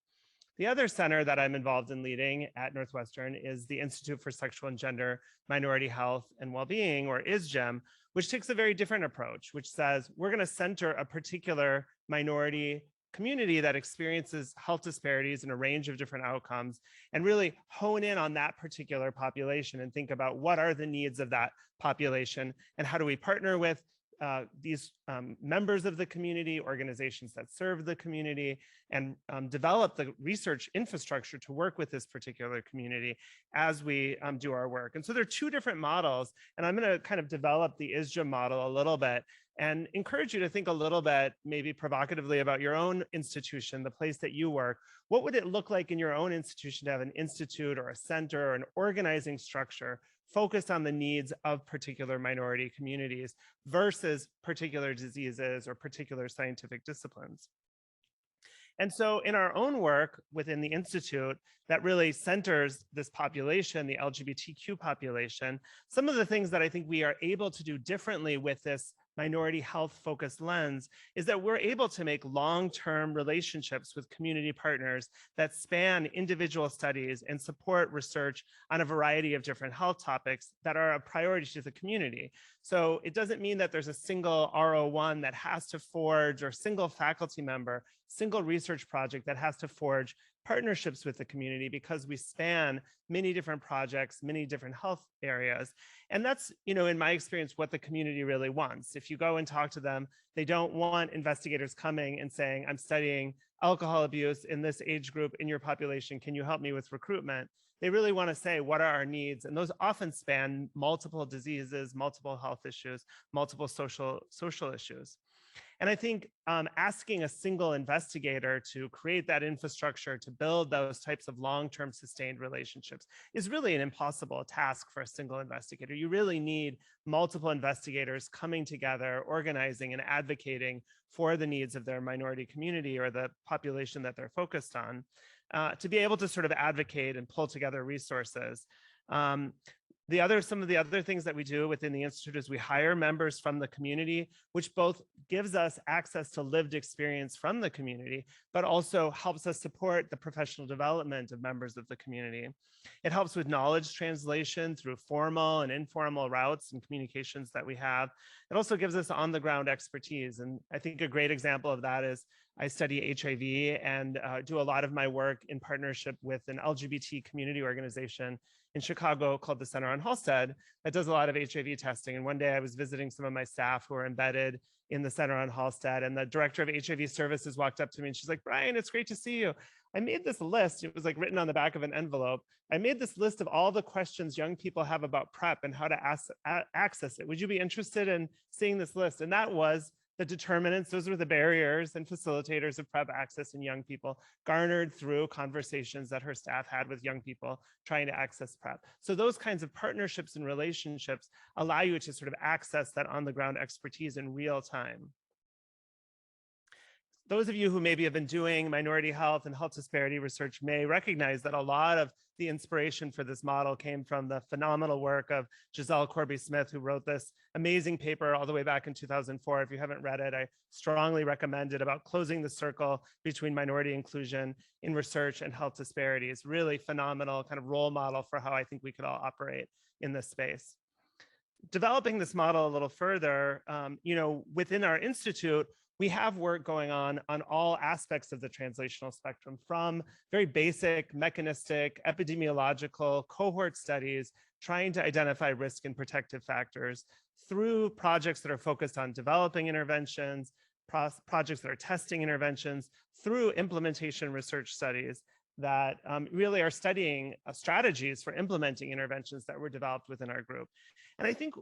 The other center that I'm involved in leading at Northwestern is the Institute for Sexual and Gender Minority Health and Wellbeing, or ISGEM, which takes a very different approach, which says we're going to center a particular minority community that experiences health disparities in a range of different outcomes and really hone in on that particular population and think about what are the needs of that population and how do we partner with these members of the community, organizations that serve the community, and develop the research infrastructure to work with this particular community as we do our work. And so there are two different models, and I'm going to kind of develop the ISGEM model a little bit and encourage you to think a little bit, maybe provocatively, about your own institution, the place that you work. What would it look like in your own institution to have an institute or a center or an organizing structure focused on the needs of particular minority communities versus particular diseases or particular scientific disciplines? And so in our own work within the Institute that really centers this population, the LGBTQ population, some of the things that I think we are able to do differently with this minority health focused lens is that we're able to make long-term relationships with community partners that span individual studies and support research on a variety of different health topics that are a priority to the community. So it doesn't mean that there's a single R01 that has to forge, or single faculty member, single research project that has to forge partnerships with the community, because we span many different projects, many different health areas. And that's, in my experience, what the community really wants. If you go and talk to them, they don't want investigators coming and saying, I'm studying alcohol abuse in this age group in your population. Can you help me with recruitment? They really want to say, what are our needs? And those often span multiple diseases, multiple health issues, multiple social issues. And I think asking a single investigator to create that infrastructure, to build those types of long-term sustained relationships is really an impossible task for a single investigator. You really need multiple investigators coming together, organizing and advocating for the needs of their minority community or the population that they're focused on, to be able to sort of advocate and pull together resources. Some of the other things that we do within the Institute is we hire members from the community, which both gives us access to lived experience from the community, but also helps us support the professional development of members of the community. It helps with knowledge translation through formal and informal routes and communications that we have. It also gives us on-the-ground expertise. And I think a great example of that is I study HIV and do a lot of my work in partnership with an LGBT community organization in Chicago called the Center on Halsted that does a lot of HIV testing. And one day I was visiting some of my staff who are embedded in the Center on Halsted, and the director of HIV services walked up to me and she's like, Brian, it's great to see you. I made this list. It was like written on the back of an envelope. I made this list of all the questions young people have about PrEP and how to access it. Would you be interested in seeing this list? And that was the determinants. Those were the barriers and facilitators of PrEP access in young people, garnered through conversations that her staff had with young people trying to access PrEP. So those kinds of partnerships and relationships allow you to sort of access that on-the-ground expertise in real time. Those of you who maybe have been doing minority health and health disparity research may recognize that a lot of the inspiration for this model came from the phenomenal work of Giselle Corby-Smith, who wrote this amazing paper all the way back in 2004. If you haven't read it, I strongly recommend it, about closing the circle between minority inclusion in research and health disparities. Really phenomenal kind of role model for how I think we could all operate in this space. Developing this model a little further, within our institute, we have work going on all aspects of the translational spectrum, from very basic mechanistic epidemiological cohort studies trying to identify risk and protective factors, through projects that are focused on developing interventions, projects that are testing interventions, through implementation research studies that really are studying strategies for implementing interventions that were developed within our group. And I think,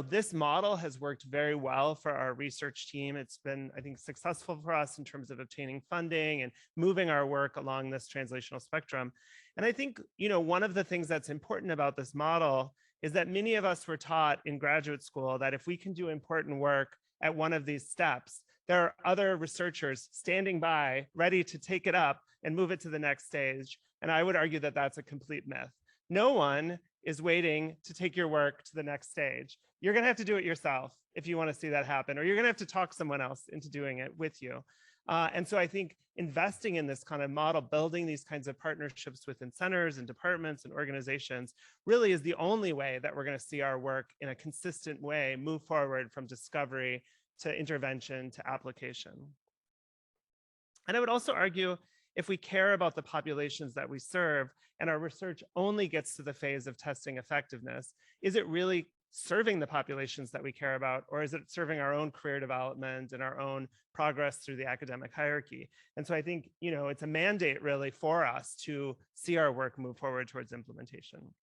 this model has worked very well for our research team. It's been, I think, successful for us in terms of obtaining funding and moving our work along this translational spectrum. And I think, one of the things that's important about this model is that many of us were taught in graduate school that if we can do important work at one of these steps, there are other researchers standing by, ready to take it up and move it to the next stage. And I would argue that that's a complete myth. No one is waiting to take your work to the next stage. You're going to have to do it yourself if you want to see that happen, or you're going to have to talk someone else into doing it with you. And so I think investing in this kind of model, building these kinds of partnerships within centers and departments and organizations really is the only way that we're going to see our work in a consistent way move forward from discovery to intervention to application. And I would also argue, if we care about the populations that we serve and our research only gets to the phase of testing effectiveness, is it really serving the populations that we care about, or is it serving our own career development and our own progress through the academic hierarchy? And so I think, it's a mandate really for us to see our work move forward towards implementation.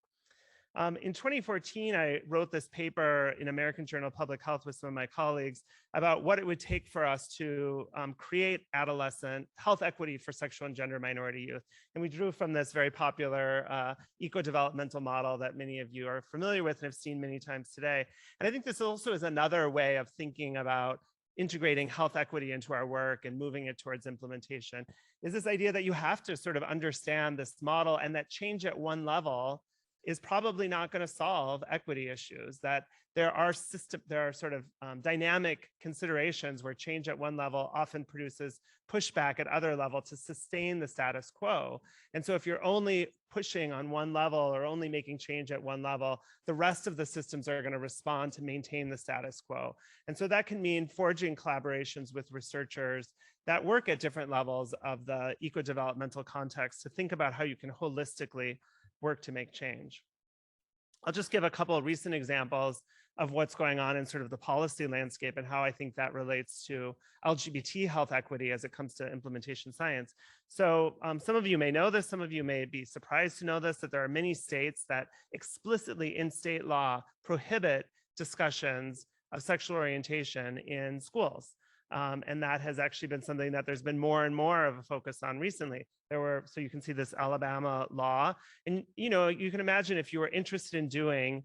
In 2014, I wrote this paper in American Journal of Public Health with some of my colleagues about what it would take for us to create adolescent health equity for sexual and gender minority youth. And we drew from this very popular eco-developmental model that many of you are familiar with and have seen many times today. And I think this also is another way of thinking about integrating health equity into our work and moving it towards implementation, is this idea that you have to sort of understand this model, and that change at one level is probably not going to solve equity issues, that there are sort of dynamic considerations where change at one level often produces pushback at other level to sustain the status quo. And so if you're only pushing on one level or only making change at one level, the rest of the systems are going to respond to maintain the status quo. And so that can mean forging collaborations with researchers that work at different levels of the eco-developmental context to think about how you can holistically work to make change. I'll just give a couple of recent examples of what's going on in sort of the policy landscape and how I think that relates to LGBT health equity as it comes to implementation science. So some of you may know this, some of you may be surprised to know this, that there are many states that explicitly in state law prohibit discussions of sexual orientation in schools. And that has actually been something that there's been more and more of a focus on recently. So you can see this Alabama law, and you can imagine if you were interested in doing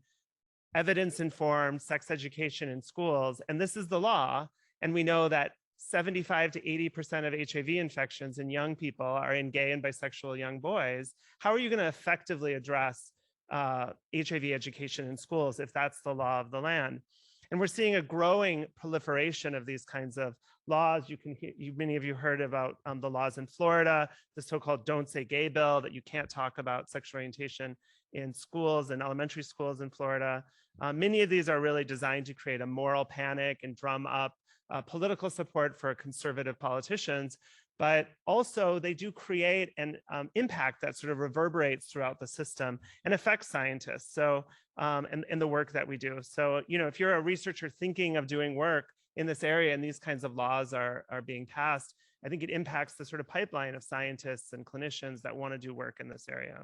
evidence-informed sex education in schools, and this is the law, and we know that 75 to 80% of HIV infections in young people are in gay and bisexual young boys. How are you going to effectively address HIV education in schools if that's the law of the land? And we're seeing a growing proliferation of these kinds of laws. Many of you heard about the laws in Florida, the so-called Don't Say Gay bill, that you can't talk about sexual orientation in schools and elementary schools in Florida. Many of these are really designed to create a moral panic and drum up political support for conservative politicians, but also they do create an impact that sort of reverberates throughout the system and affects scientists. So, and the work that we do. So, if you're a researcher thinking of doing work in this area and these kinds of laws are being passed, I think it impacts the sort of pipeline of scientists and clinicians that want to do work in this area.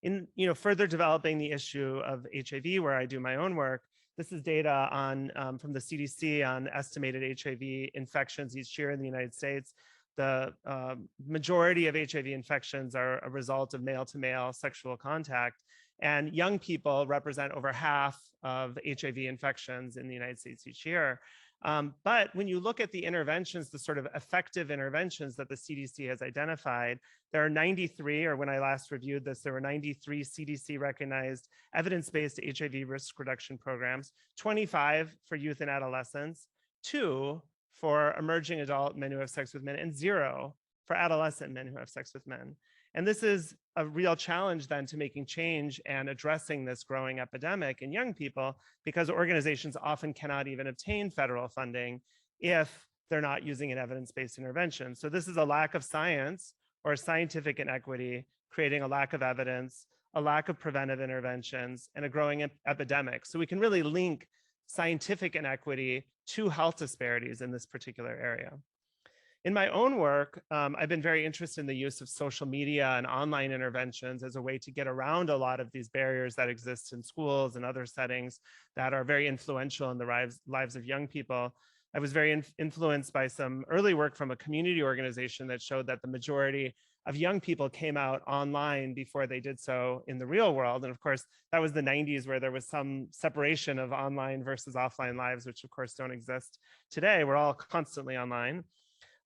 In further developing the issue of HIV, where I do my own work, this is data on from the CDC on estimated HIV infections each year in the United States. The majority of HIV infections are a result of male-to-male sexual contact, and young people represent over half of HIV infections in the United States each year. But when you look at the interventions, the sort of effective interventions that the CDC has identified, there are 93, or when I last reviewed this, there were 93 CDC recognized evidence-based HIV risk reduction programs, 25 for youth and adolescents, 2 for emerging adult men who have sex with men, and 0 for adolescent men who have sex with men. And this is a real challenge then to making change and addressing this growing epidemic in young people, because organizations often cannot even obtain federal funding if they're not using an evidence-based intervention. So this is a lack of science or scientific inequity, creating a lack of evidence, a lack of preventive interventions, and a growing epidemic. So we can really link scientific inequity to health disparities in this particular area. In my own work, I've been very interested in the use of social media and online interventions as a way to get around a lot of these barriers that exist in schools and other settings that are very influential in the lives of young people. I was very influenced by some early work from a community organization that showed that the majority of young people came out online before they did so in the real world. And of course, that was the 90s, where there was some separation of online versus offline lives, which of course don't exist today. We're all constantly online.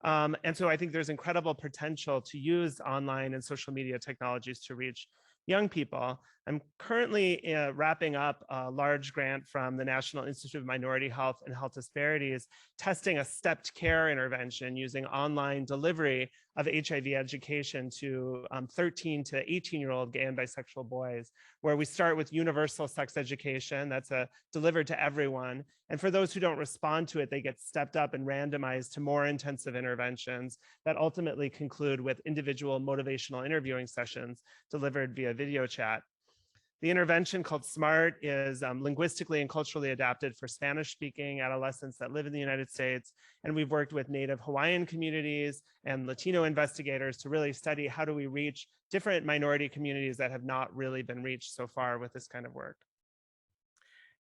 And so I think there's incredible potential to use online and social media technologies to reach young people. I'm currently wrapping up a large grant from the National Institute of Minority Health and Health Disparities, testing a stepped care intervention using online delivery of HIV education to 13 to 18-year-old gay and bisexual boys, where we start with universal sex education that's delivered to everyone. And for those who don't respond to it, they get stepped up and randomized to more intensive interventions that ultimately conclude with individual motivational interviewing sessions delivered via video chat. The intervention, called SMART, is linguistically and culturally adapted for Spanish-speaking adolescents that live in the United States. And we've worked with Native Hawaiian communities and Latino investigators to really study how do we reach different minority communities that have not really been reached so far with this kind of work.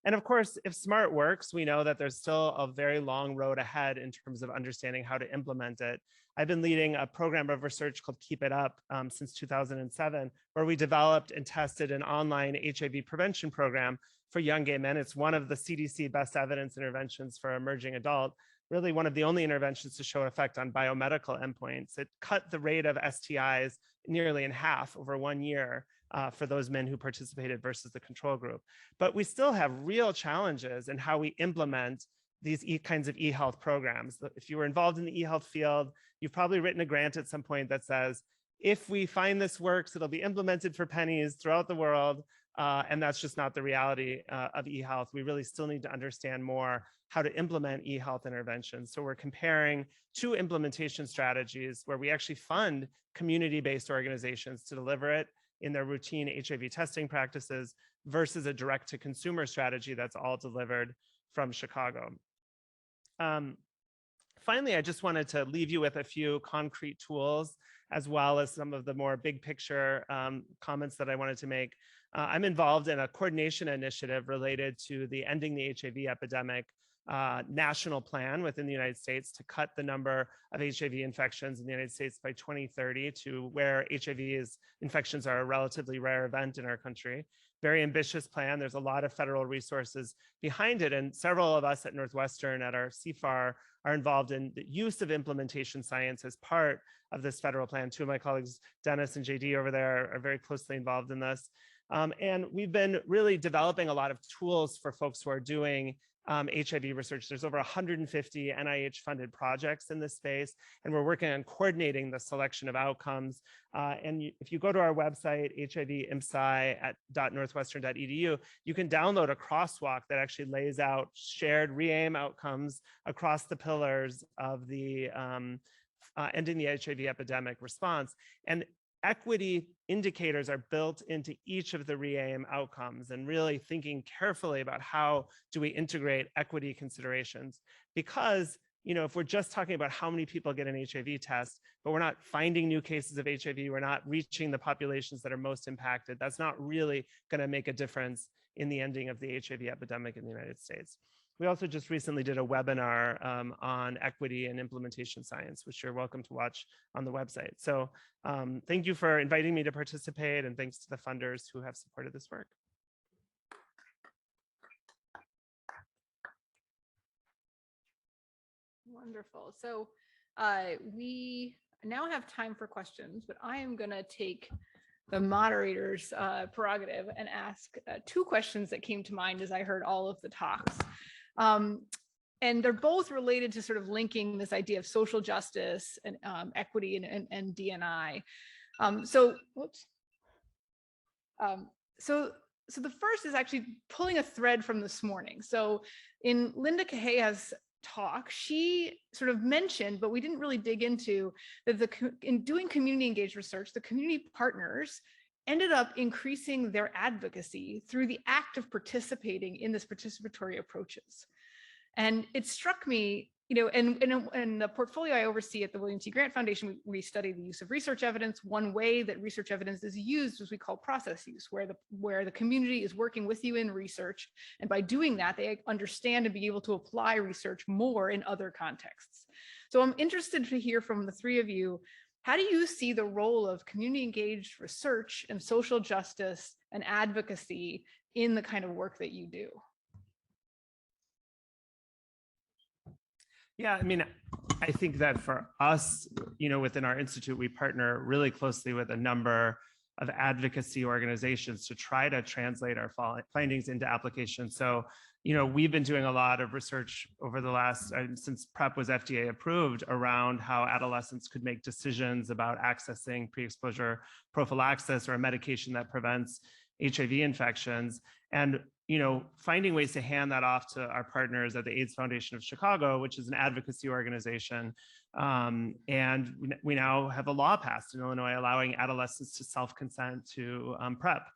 And of course, if SMART works, we know that there's still a very long road ahead in terms of understanding how to implement it. I've been leading a program of research called Keep It Up since 2007, where we developed and tested an online HIV prevention program for young gay men. It's one of the CDC best evidence interventions for emerging adult, really one of the only interventions to show an effect on biomedical endpoints. It cut the rate of STIs nearly in half over 1 year. For those men who participated versus the control group. But we still have real challenges in how we implement these kinds of e-health programs. If you were involved in the e-health field, you've probably written a grant at some point that says, if we find this works, it'll be implemented for pennies throughout the world. And that's just not the reality of e-health. We really still need to understand more how to implement e-health interventions. So we're comparing two implementation strategies where we actually fund community-based organizations to deliver it in their routine HIV testing practices versus a direct-to-consumer strategy that's all delivered from Chicago. Finally, I just wanted to leave you with a few concrete tools, as well as some of the more big picture comments that I wanted to make. I'm involved in a coordination initiative related to the Ending the HIV Epidemic national plan within the United States to cut the number of HIV infections in the United States by 2030 to where HIV infections are a relatively rare event in our country. Very ambitious plan. There's a lot of federal resources behind it. And several of us at Northwestern at our CFAR are involved in the use of implementation science as part of this federal plan. Two of my colleagues, Dennis and JD over there, are very closely involved in this. And we've been really developing a lot of tools for folks who are doing HIV research. There's over 150 NIH-funded projects in this space, and we're working on coordinating the selection of outcomes. If you go to our website, hivimsci.northwestern.edu, you can download a crosswalk that actually lays out shared re-aim outcomes across the pillars of the ending the HIV epidemic response. And equity indicators are built into each of the re-aim outcomes, and really thinking carefully about how do we integrate equity considerations. Because, you know, if we're just talking about how many people get an HIV test, but we're not finding new cases of HIV, we're not reaching the populations that are most impacted, that's not really going to make a difference in the ending of the HIV epidemic in the United States. We also just recently did a webinar on equity and implementation science, which you're welcome to watch on the website. So thank you for inviting me to participate, and thanks to the funders who have supported this work. Wonderful. So we now have time for questions, but I am going to take the moderator's prerogative and ask two questions that came to mind as I heard all of the talks. And they're both related to sort of linking this idea of social justice and equity and D&I. So the first is actually pulling a thread from this morning. So in Linda Cahea's talk, she sort of mentioned, but we didn't really dig into, that in doing community engaged research, the community partners ended up increasing their advocacy through the act of participating in this participatory approaches. And it struck me, in the portfolio I oversee at the William T. Grant Foundation, we study the use of research evidence. One way that research evidence is used is we call process use, where the community is working with you in research. And by doing that, they understand and be able to apply research more in other contexts. So I'm interested to hear from the three of you. How do you see the role of community engaged research and social justice and advocacy in the kind of work that you do? Yeah, I mean, I think that for us, within our institute, we partner really closely with a number of advocacy organizations to try to translate our findings into applications. So, we've been doing a lot of research over the last, since PrEP was FDA approved, around how adolescents could make decisions about accessing pre-exposure prophylaxis or a medication that prevents HIV infections. And finding ways to hand that off to our partners at the AIDS Foundation of Chicago, which is an advocacy organization. And we now have a law passed in Illinois allowing adolescents to self-consent to PrEP.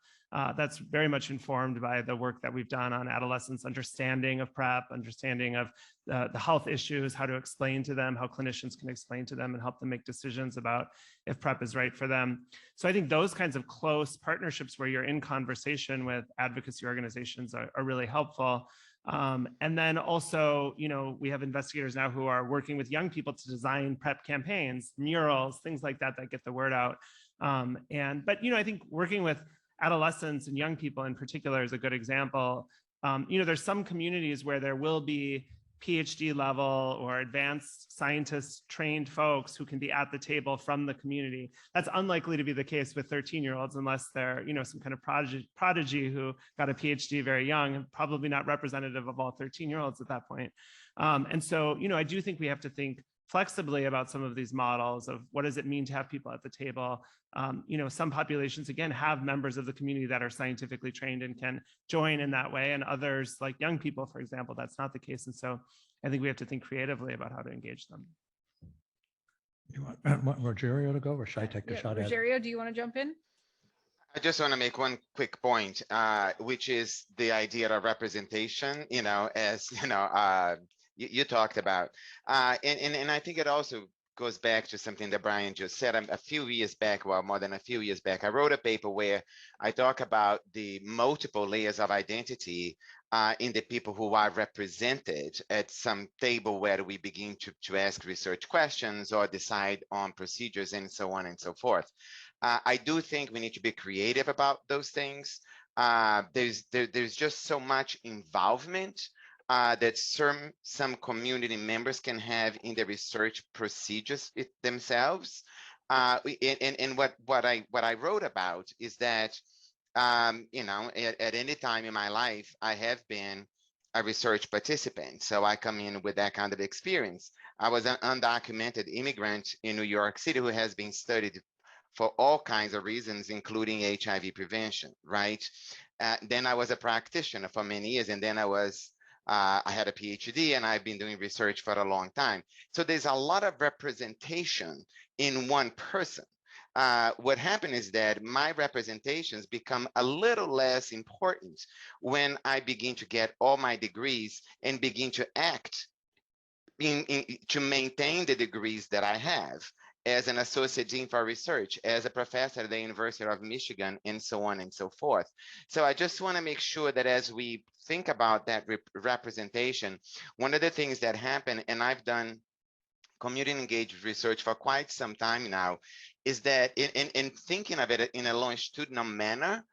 That's very much informed by the work that we've done on adolescents' understanding of PrEP, understanding of the health issues, how to explain to them, how clinicians can explain to them and help them make decisions about if PrEP is right for them. So I think those kinds of close partnerships where you're in conversation with advocacy organizations are really helpful. And then also, we have investigators now who are working with young people to design PrEP campaigns, murals, things like that get the word out. But I think working with adolescents and young people in particular is a good example. There's some communities where there will be PhD level or advanced scientists trained folks who can be at the table from the community. That's unlikely to be the case with 13-year-olds unless they're, some kind of prodigy who got a PhD very young, and probably not representative of all 13-year-olds at that point. And so, I do think we have to think flexibly about some of these models of what does it mean to have people at the table. Some populations, again, have members of the community that are scientifically trained and can join in that way. And others, like young people, for example, that's not the case. And so I think we have to think creatively about how to engage them. You want Rogério to go, or should I take the shot at it? Rogério, do you want to jump in? I just want to make one quick point, which is the idea of representation, as you talked about. And I think it also goes back to something that Brian just said. A few years back, well, more than a few years back, I wrote a paper where I talk about the multiple layers of identity in the people who are represented at some table where we begin to ask research questions or decide on procedures and so on and so forth. I do think we need to be creative about those things. There's just so much involvement that some community members can have in the research procedures themselves. And what I wrote about is that, at any time in my life, I have been a research participant. So I come in with that kind of experience. I was an undocumented immigrant in New York City who has been studied for all kinds of reasons, including HIV prevention, right? Then I was a practitioner for many years, and then I had a PhD, and I've been doing research for a long time. So there's a lot of representation in one person. What happened is that my representations become a little less important when I begin to get all my degrees and begin to act to maintain the degrees that I have as an associate dean for research, as a professor at the University of Michigan, and so on and so forth. So I just want to make sure that as we think about that representation, one of the things that happen, and I've done community engaged research for quite some time now, is that in thinking of it in a longitudinal manner,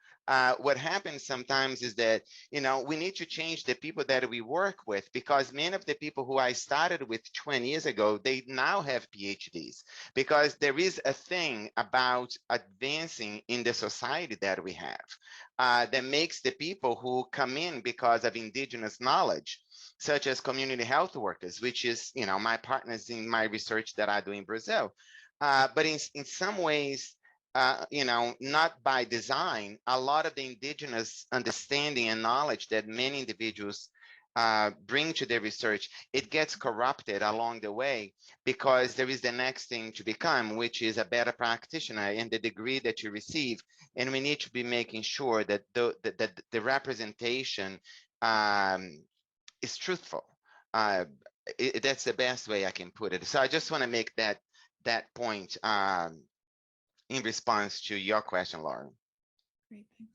what happens sometimes is that, we need to change the people that we work with, because many of the people who I started with 20 years ago, they now have PhDs, because there is a thing about advancing in the society that we have that makes the people who come in because of indigenous knowledge, such as community health workers, which is, my partners in my research that I do in Brazil. But in some ways, not by design, a lot of the indigenous understanding and knowledge that many individuals bring to their research, it gets corrupted along the way, because there is the next thing to become, which is a better practitioner in the degree that you receive. And we need to be making sure that the representation is truthful. That's the best way I can put it. So I just want to make that point in response to your question, Lauren. Great, thanks.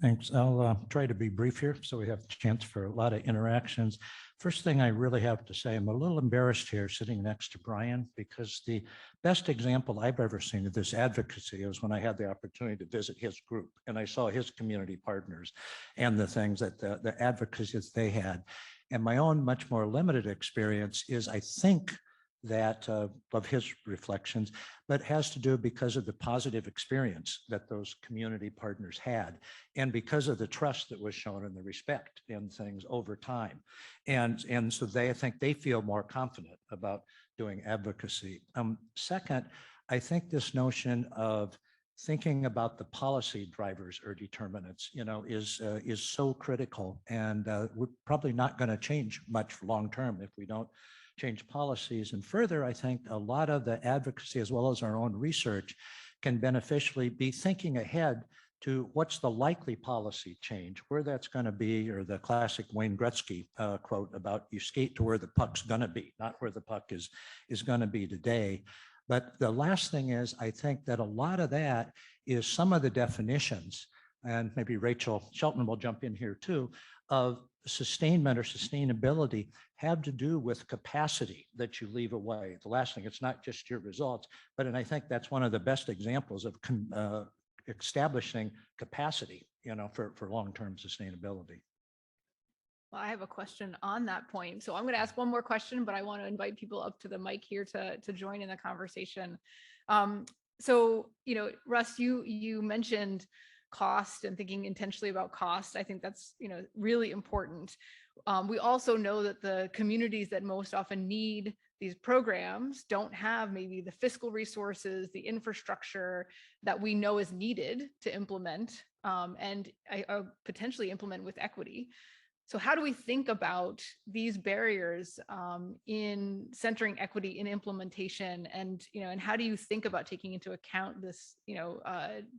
Thanks. I'll try to be brief here so we have a chance for a lot of interactions. First thing I really have to say, I'm a little embarrassed here sitting next to Brian, because the best example I've ever seen of this advocacy was when I had the opportunity to visit his group and I saw his community partners and the things that the advocacies they had. And my own much more limited experience is, I think, that of his reflections, but has to do because of the positive experience that those community partners had, and because of the trust that was shown and the respect in things over time. And so I think they feel more confident about doing advocacy. Second, I think this notion of thinking about the policy drivers or determinants, is so critical, and we're probably not going to change much long term if we don't change policies. And further, I think a lot of the advocacy, as well as our own research, can beneficially be thinking ahead to what's the likely policy change, where that's going to be, or the classic Wayne Gretzky quote about you skate to where the puck's going to be, not where the puck is going to be today. But the last thing is, I think that a lot of that is some of the definitions, and maybe Rachel Shelton will jump in here too, of sustainment or sustainability have to do with capacity that you leave away. The last thing, it's not just your results, but, and I think that's one of the best examples of establishing capacity, for long-term sustainability. Well, I have a question on that point. So I'm going to ask one more question, but I want to invite people up to the mic here to join in the conversation. So, Russ, you mentioned cost and thinking intentionally about cost. I think that's, really important. We also know that the communities that most often need these programs don't have maybe the fiscal resources, the infrastructure that we know is needed to implement and potentially implement with equity. So how do we think about these barriers in centering equity in implementation, and and how do you think about taking into account this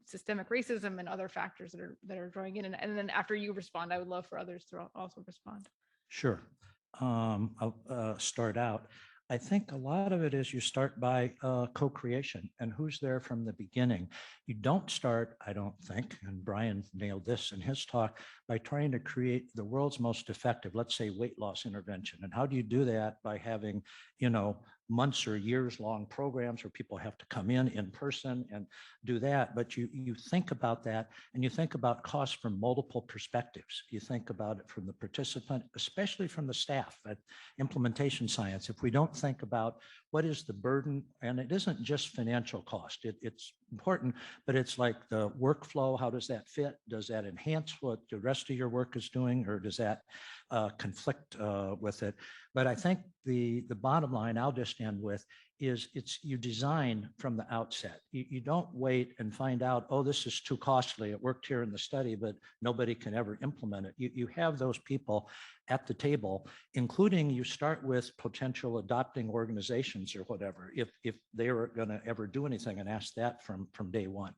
systemic racism and other factors that are drawing in? And then after you respond, I would love for others to also respond. Sure. I'll start out. I think a lot of it is you start by co-creation and who's there from the beginning. You don't start, I don't think, and Brian nailed this in his talk, by trying to create the world's most effective, let's say, weight loss intervention. And how do you do that? By having, months or years long programs where people have to come in person and do that. But you think about that, and you think about costs from multiple perspectives. You think about it from the participant, especially from the staff at implementation science. If we don't think about what is the burden, and it isn't just financial cost, it's important, but it's like the workflow. How does that fit? Does that enhance what the rest of your work is doing, or does that conflict with it? But I think the bottom line I'll just end with is you design from the outset. You don't wait and find out, oh, this is too costly. It worked here in the study, but nobody can ever implement it. You have those people at the table, including you start with potential adopting organizations or whatever, if they are going to ever do anything, and ask that from day one.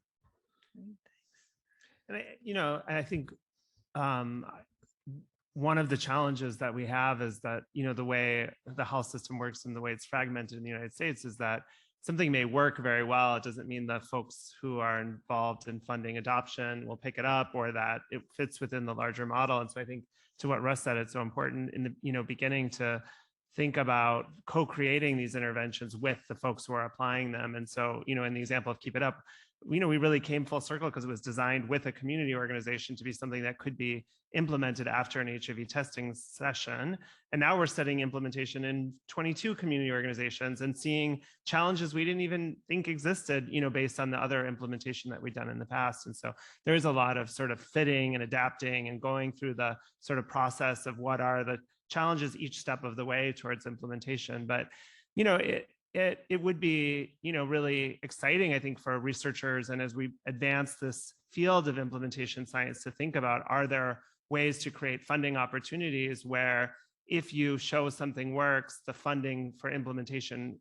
And I think one of the challenges that we have is that, the way the health system works and the way it's fragmented in the United States is that something may work very well. It doesn't mean the folks who are involved in funding adoption will pick it up, or that it fits within the larger model. And so I think, to what Russ said, it's so important in the beginning to think about co-creating these interventions with the folks who are applying them. And so, in the example of Keep It Up, we really came full circle because it was designed with a community organization to be something that could be implemented after an HIV testing session. And now we're studying implementation in 22 community organizations and seeing challenges we didn't even think existed, based on the other implementation that we've done in the past. And so there's a lot of sort of fitting and adapting and going through the sort of process of what are the challenges each step of the way towards implementation. But, it would be, really exciting, I think, for researchers, and as we advance this field of implementation science, to think about, are there ways to create funding opportunities where, if you show something works, the funding for implementation,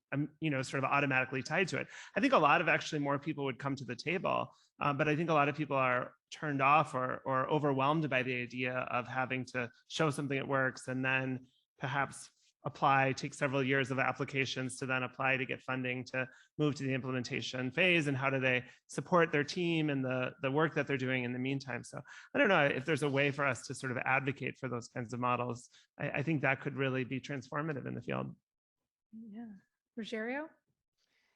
sort of automatically tied to it. I think a lot of actually more people would come to the table, but I think a lot of people are turned off or overwhelmed by the idea of having to show something that works and then perhaps apply, take several years of applications to then apply to get funding to move to the implementation phase, and how do they support their team and the work that they're doing in the meantime. So I don't know if there's a way for us to sort of advocate for those kinds of models. I think that could really be transformative in the field. Yeah. Rogério?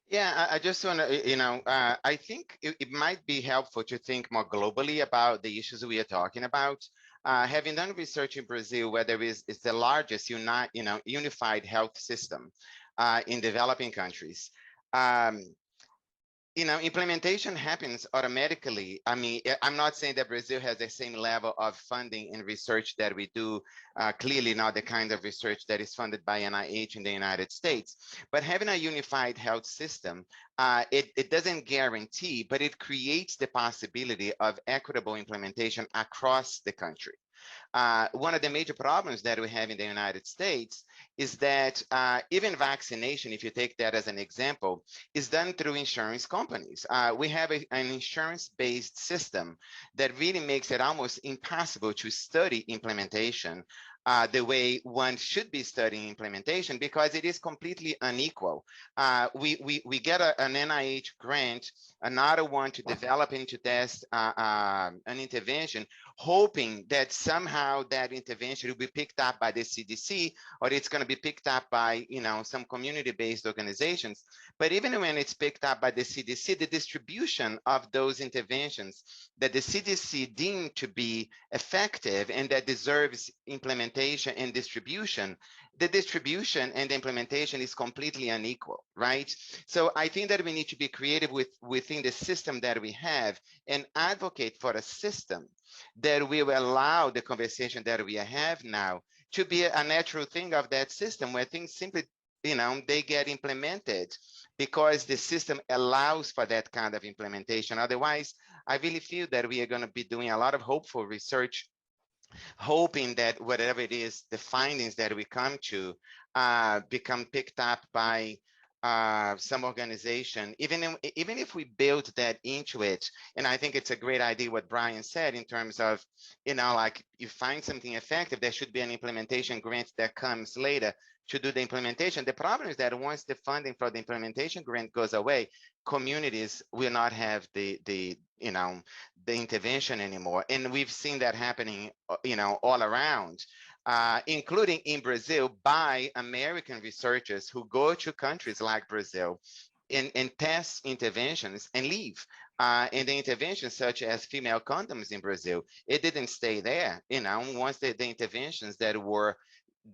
Yeah, I just want to, I think it might be helpful to think more globally about the issues we are talking about. Having done research in Brazil, where there is the largest unified health system in developing countries. Implementation happens automatically. I mean, I'm not saying that Brazil has the same level of funding and research that we do, clearly not the kind of research that is funded by NIH in the United States, but having a unified health system, it doesn't guarantee, but it creates the possibility of equitable implementation across the country. One of the major problems that we have in the United States is that even vaccination, if you take that as an example, is done through insurance companies. We have an insurance-based system that really makes it almost impossible to study implementation the way one should be studying implementation, because it is completely unequal. We get an NIH grant, another one to develop and to test an intervention, hoping that somehow that intervention will be picked up by the CDC, or it's going to be picked up by some community-based organizations. But even when it's picked up by the CDC, the distribution of those interventions that the CDC deemed to be effective and that deserves implementation and distribution, the distribution and the implementation is completely unequal, right? So I think that we need to be creative within the system that we have and advocate for a system that will allow the conversation that we have now to be a natural thing of that system, where things simply, they get implemented because the system allows for that kind of implementation. Otherwise, I really feel that we are going to be doing a lot of hopeful research, hoping that whatever it is, the findings that we come to become picked up by some organization, even if we build that into it. And I think it's a great idea what Brian said in terms of, like, you find something effective, there should be an implementation grant that comes later to do the implementation. The problem is that once the funding for the implementation grant goes away, communities will not have the intervention anymore. And we've seen that happening, all around. Including in Brazil by American researchers who go to countries like Brazil and test interventions and leave. And the interventions such as female condoms in Brazil, it didn't stay there. Once the interventions that were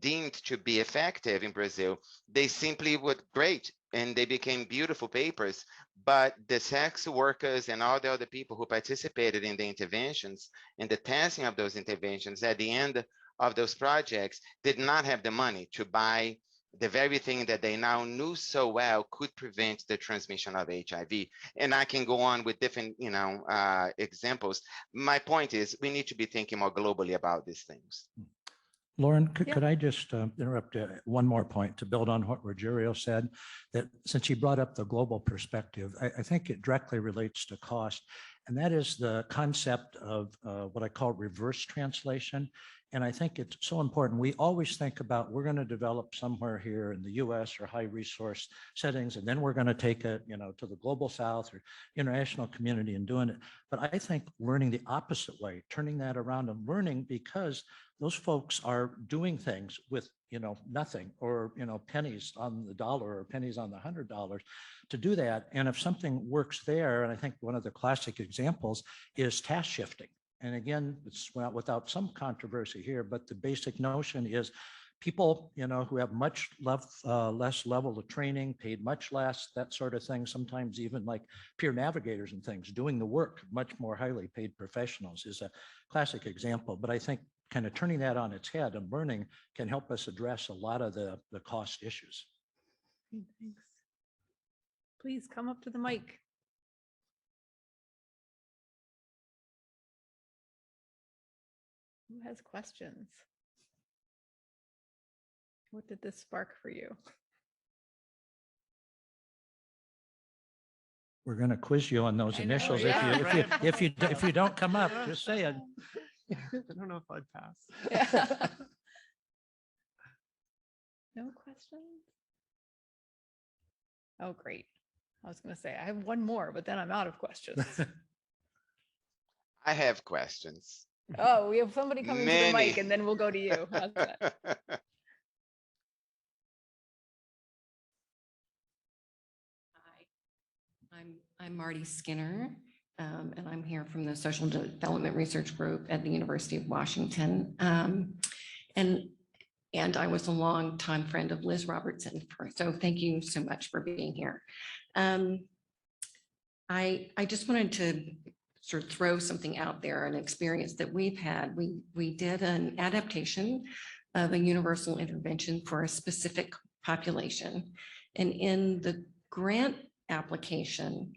deemed to be effective in Brazil, they simply were great and they became beautiful papers. But the sex workers and all the other people who participated in the interventions and the testing of those interventions at the end of those projects did not have the money to buy the very thing that they now knew so well could prevent the transmission of HIV. And I can go on with different, examples. My point is we need to be thinking more globally about these things. Lauren, could I just interrupt one more point to build on what Rogério said, that since he brought up the global perspective, I think it directly relates to cost. And that is the concept of what I call reverse translation. And I think it's so important. We always think about, we're going to develop somewhere here in the US or high resource settings, and then we're going to take it, to the global South or international community and doing it. But I think learning the opposite way, turning that around and learning, because those folks are doing things with, nothing, or, pennies on the dollar or pennies on the $100 to do that. And if something works there, and I think one of the classic examples is task shifting. And again, it's without some controversy here, but the basic notion is people, who have much less level of training, paid much less, that sort of thing, sometimes even like peer navigators and things, doing the work, much more highly paid professionals is a classic example. But I think kind of turning that on its head and learning can help us address a lot of the cost issues. Thanks. Please come up to the mic. Who has questions? What did this spark for you? We're going to quiz you on those initials. If you don't come up, just say it. I don't know if I'd pass. Yeah. No questions? Oh, great. I was going to say, I have one more, but then I'm out of questions. I have questions. Oh, we have somebody coming to the Many. mic and then we'll go to you. How's that? Hi, I'm Marty Skinner, and I'm here from the Social Development Research Group at the University of Washington. And I was a longtime friend of Liz Robertson, so thank you so much for being here. I just wanted to sort of throw something out there, an experience that we've had. We did an adaptation of a universal intervention for a specific population. And in the grant application,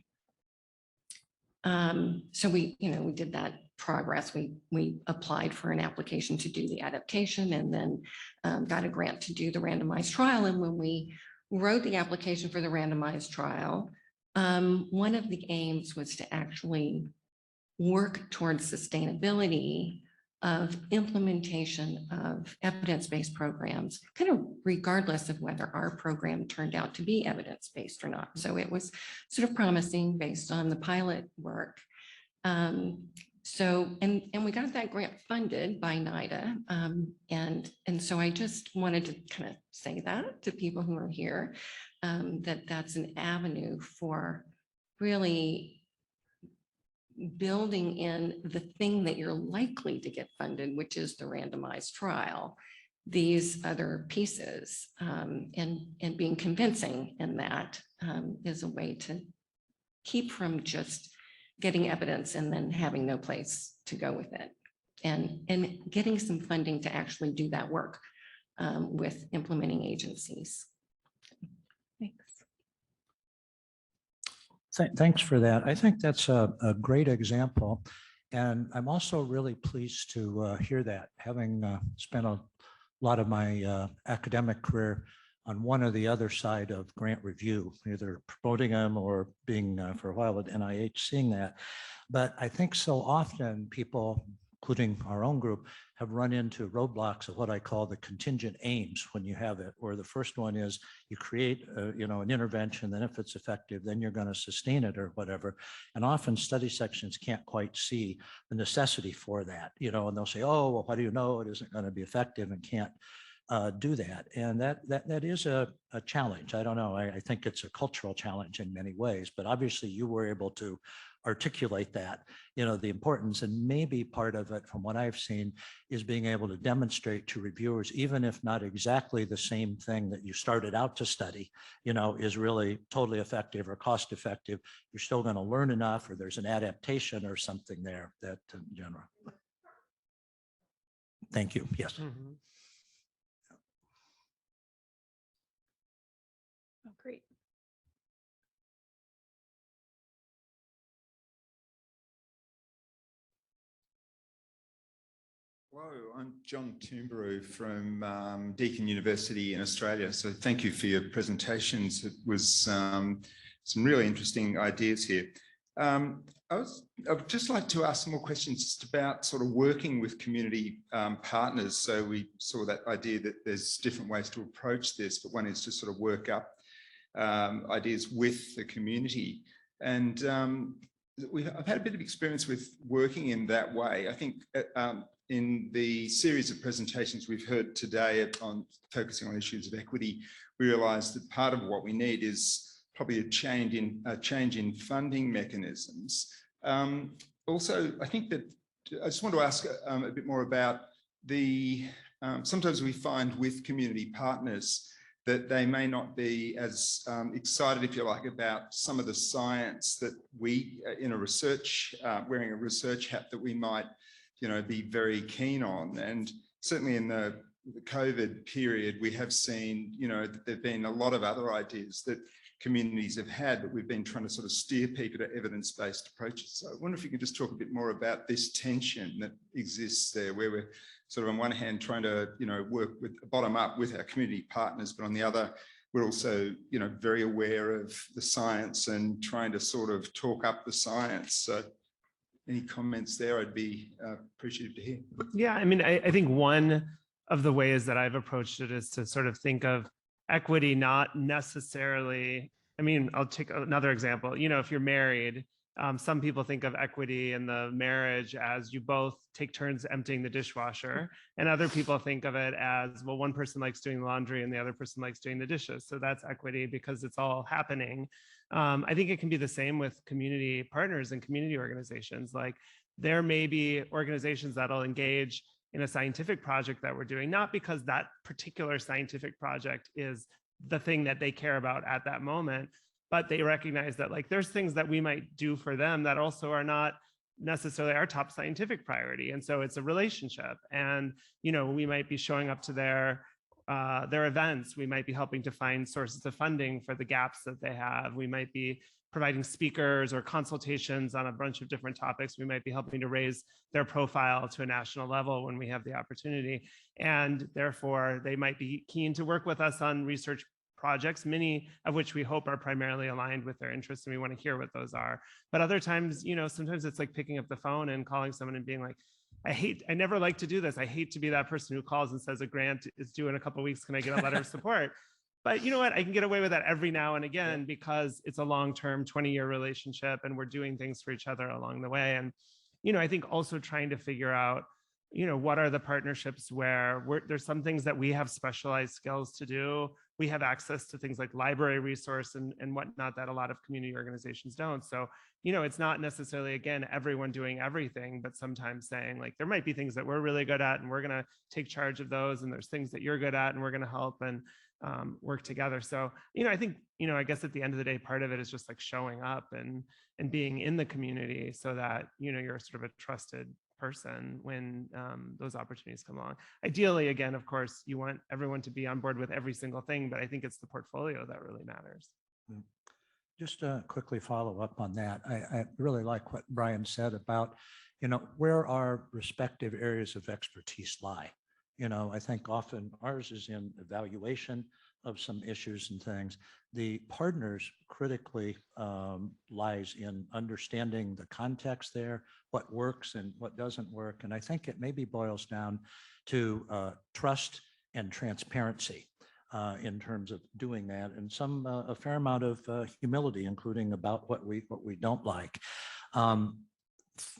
so we did that progress. We applied for an application to do the adaptation and then got a grant to do the randomized trial. And when we wrote the application for the randomized trial, one of the aims was to actually work towards sustainability of implementation of evidence-based programs, kind of regardless of whether our program turned out to be evidence-based or not. So it was sort of promising based on the pilot work. So we got that grant funded by NIDA. And so I just wanted to kind of say that to people who are here, that that's an avenue for really building in the thing that you're likely to get funded, which is the randomized trial, these other pieces, and being convincing in that is a way to keep from just getting evidence and then having no place to go with it, and getting some funding to actually do that work with implementing agencies. Thanks for that. I think that's a great example. And I'm also really pleased to hear that, having spent a lot of my academic career on one or the other side of grant review, either promoting them or being for a while at NIH, seeing that. But I think so often people, including our own group, have run into roadblocks of what I call the contingent aims when you have it, where the first one is you create an intervention, then if it's effective, then you're going to sustain it or whatever. And often study sections can't quite see the necessity for that, and they'll say, oh, well, how do you know it isn't going to be effective, and can't do that. And that is a challenge. I don't know. I think it's a cultural challenge in many ways, but obviously you were able to articulate that, the importance. And maybe part of it, from what I've seen, is being able to demonstrate to reviewers, even if not exactly the same thing that you started out to study, is really totally effective or cost effective. You're still going to learn enough, or there's an adaptation or something there that in general. Thank you. Yes. Mm-hmm. Oh, great. Hello, I'm John Toombaroo from Deakin University in Australia. So thank you for your presentations. It was some really interesting ideas here. I would just like to ask some more questions just about sort of working with community partners. So we saw that idea that there's different ways to approach this, but one is to sort of work up ideas with the community. And I've had a bit of experience with working in that way. I think in the series of presentations we've heard today on focusing on issues of equity, we realized that part of what we need is probably a change in funding mechanisms. Also, I think that I just want to ask a bit more about the, sometimes we find with community partners that they may not be as excited, if you like, about some of the science that we, in a research, wearing a research hat, that we might, be very keen on. And certainly in the COVID period, we have seen, that there've been a lot of other ideas that communities have had, but we've been trying to sort of steer people to evidence-based approaches. So I wonder if you could just talk a bit more about this tension that exists there, where we're sort of on one hand trying to, work with bottom up with our community partners, but on the other, we're also, very aware of the science and trying to sort of talk up the science. So any comments there, I'd be appreciative to hear. Yeah, I mean, I think one of the ways that I've approached it is to sort of think of equity, not necessarily, I mean, I'll take another example. You know, if you're married, some people think of equity in the marriage as you both take turns emptying the dishwasher, and other people think of it as, well, one person likes doing laundry and the other person likes doing the dishes. So that's equity because it's all happening. I think it can be the same with community partners and community organizations. Like there may be organizations that'll engage in a scientific project that we're doing, not because that particular scientific project is the thing that they care about at that moment, but they recognize that like there's things that we might do for them that also are not necessarily our top scientific priority. And so it's a relationship. And, you know, we might be showing up to their events. We might be helping to find sources of funding for the gaps that they have. We might be providing speakers or consultations on a bunch of different topics. We might be helping to raise their profile to a national level when we have the opportunity. And therefore, they might be keen to work with us on research projects, many of which we hope are primarily aligned with their interests, and we want to hear what those are. But other times, you know, sometimes it's like picking up the phone and calling someone and being like, I never like to do this. I hate to be that person who calls and says a grant is due in a couple of weeks. Can I get a letter of support? But you know what? I can get away with that every now and again because it's a long-term 20-year relationship and we're doing things for each other along the way. And, you know, I think also trying to figure out, you know, what are the partnerships where there's some things that we have specialized skills to do. We have access to things like library resource and whatnot that a lot of community organizations don't. So, you know, it's not necessarily, again, everyone doing everything, but sometimes saying like, there might be things that we're really good at and we're going to take charge of those. And there's things that you're good at and we're going to help and work together. So, you know, I think, you know, I guess at the end of the day, part of it is just like showing up and being in the community so that, you know, you're sort of a trusted person when those opportunities come along. Ideally, again, of course, you want everyone to be on board with every single thing, but I think it's the portfolio that really matters. Just to quickly follow up on that, I really like what Brian said about, you know, where our respective areas of expertise lie. You know, I think often ours is in evaluation of some issues and things. The partners critically lies in understanding the context there, what works and what doesn't work. And I think it maybe boils down to trust and transparency in terms of doing that, and a fair amount of humility, including about what we don't like.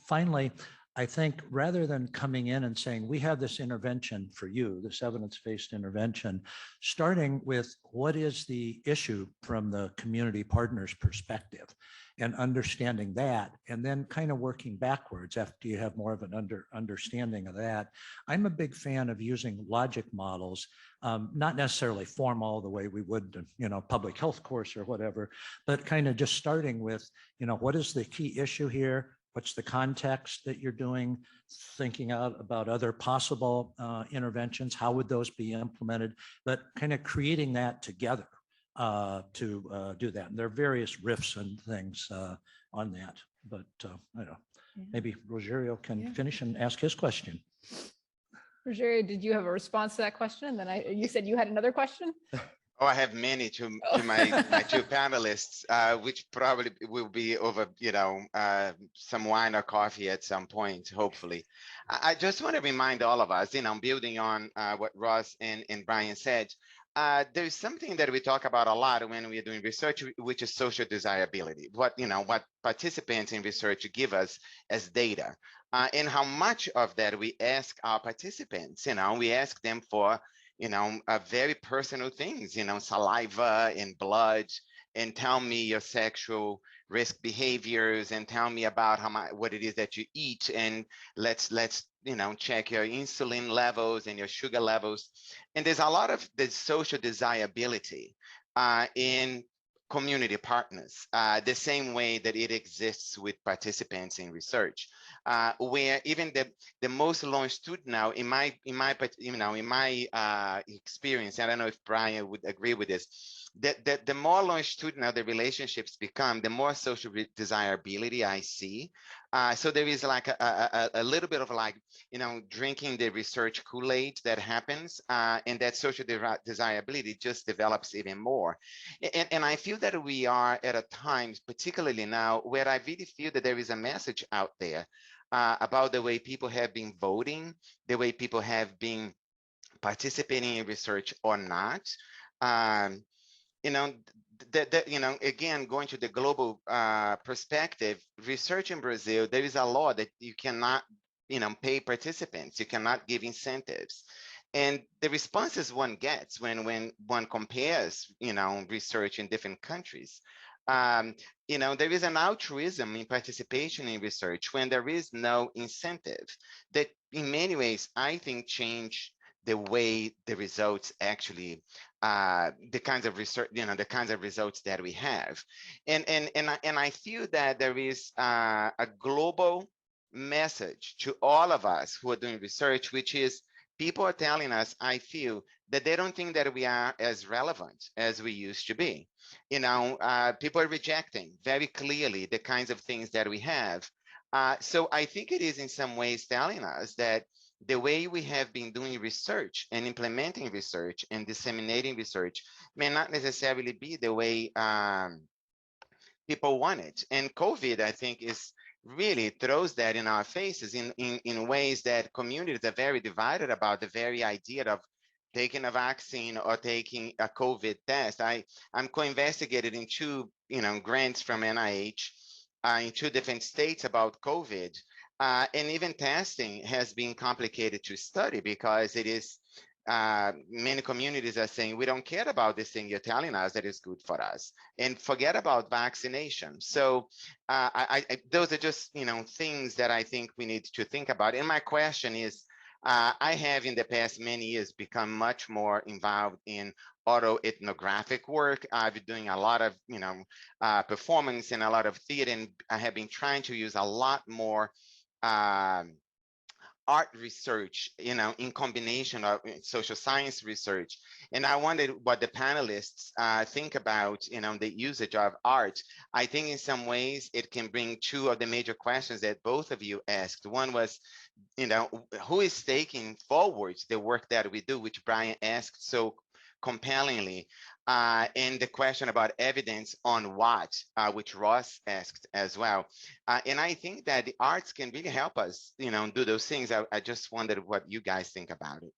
Finally, I think rather than coming in and saying, we have this intervention for you, this evidence-based intervention, starting with what is the issue from the community partners' perspective and understanding that, and then kind of working backwards after you have more of an understanding of that. I'm a big fan of using logic models, not necessarily formal the way we would, you know, public health course or whatever, but kind of just starting with, you know, what is the key issue here? What's the context that you're doing? Thinking out about other possible interventions. How would those be implemented? But kind of creating that together to do that. And there are various riffs and things on that. But I don't know, maybe Rogério can finish and ask his question. Rogério, did you have a response to that question? And then you said you had another question? Oh, I have many to my two panelists, which probably will be over, you know, some wine or coffee at some point, hopefully. I just want to remind all of us, you know, building on what Ross and Brian said, there's something that we talk about a lot when we're doing research, which is social desirability. What participants in research give us as data, and how much of that we ask our participants. You know, we ask them for, you know, very personal things, you know, saliva and blood, and tell me your sexual risk behaviors, and tell me about what it is that you eat, and let's you know, check your insulin levels and your sugar levels. And there's a lot of the social desirability in community partners, the same way that it exists with participants in research, where even the most longitudinal, in my experience, I don't know if Brian would agree with this, that the more longitudinal the relationships become, the more social desirability I see. So there is like a little bit of like, you know, drinking the research Kool-Aid that happens, and that social desirability just develops even more. And I feel that we are at a time, particularly now, where I really feel that there is a message out there about the way people have been voting, the way people have been participating in research or not. You know, again, going to the global perspective, research in Brazil, there is a law that you cannot, pay participants, you cannot give incentives. And the responses one gets when one compares, research in different countries, there is an altruism in participation in research when there is no incentive that in many ways, I think, change the way the results actually, the kinds of research, the kinds of results that we have. And I feel that there is a global message to all of us who are doing research, which is people are telling us, I feel, that they don't think that we are as relevant as we used to be. People are rejecting very clearly the kinds of things that we have. So I think it is in some ways telling us that the way we have been doing research and implementing research and disseminating research may not necessarily be the way people want it. And COVID, I think, really throws that in our faces in ways that communities are very divided about the very idea of taking a vaccine or taking a COVID test. I'm co-investigated in two, grants from NIH in two different states about COVID. And even testing has been complicated to study because it is, many communities are saying, we don't care about this thing you're telling us that is good for us, and forget about vaccination. So those are just, things that I think we need to think about. And my question is, I have in the past many years become much more involved in autoethnographic work. I've been doing a lot of, performance and a lot of theater, and I have been trying to use a lot more art research, in combination of social science research. And I wondered what the panelists think about, the usage of art. I think in some ways it can bring two of the major questions that both of you asked. One was, who is taking forward the work that we do, which Brian asked so compellingly, and the question about evidence on what, which Ross asked as well. And I think that the arts can really help us, do those things. I just wondered what you guys think about it.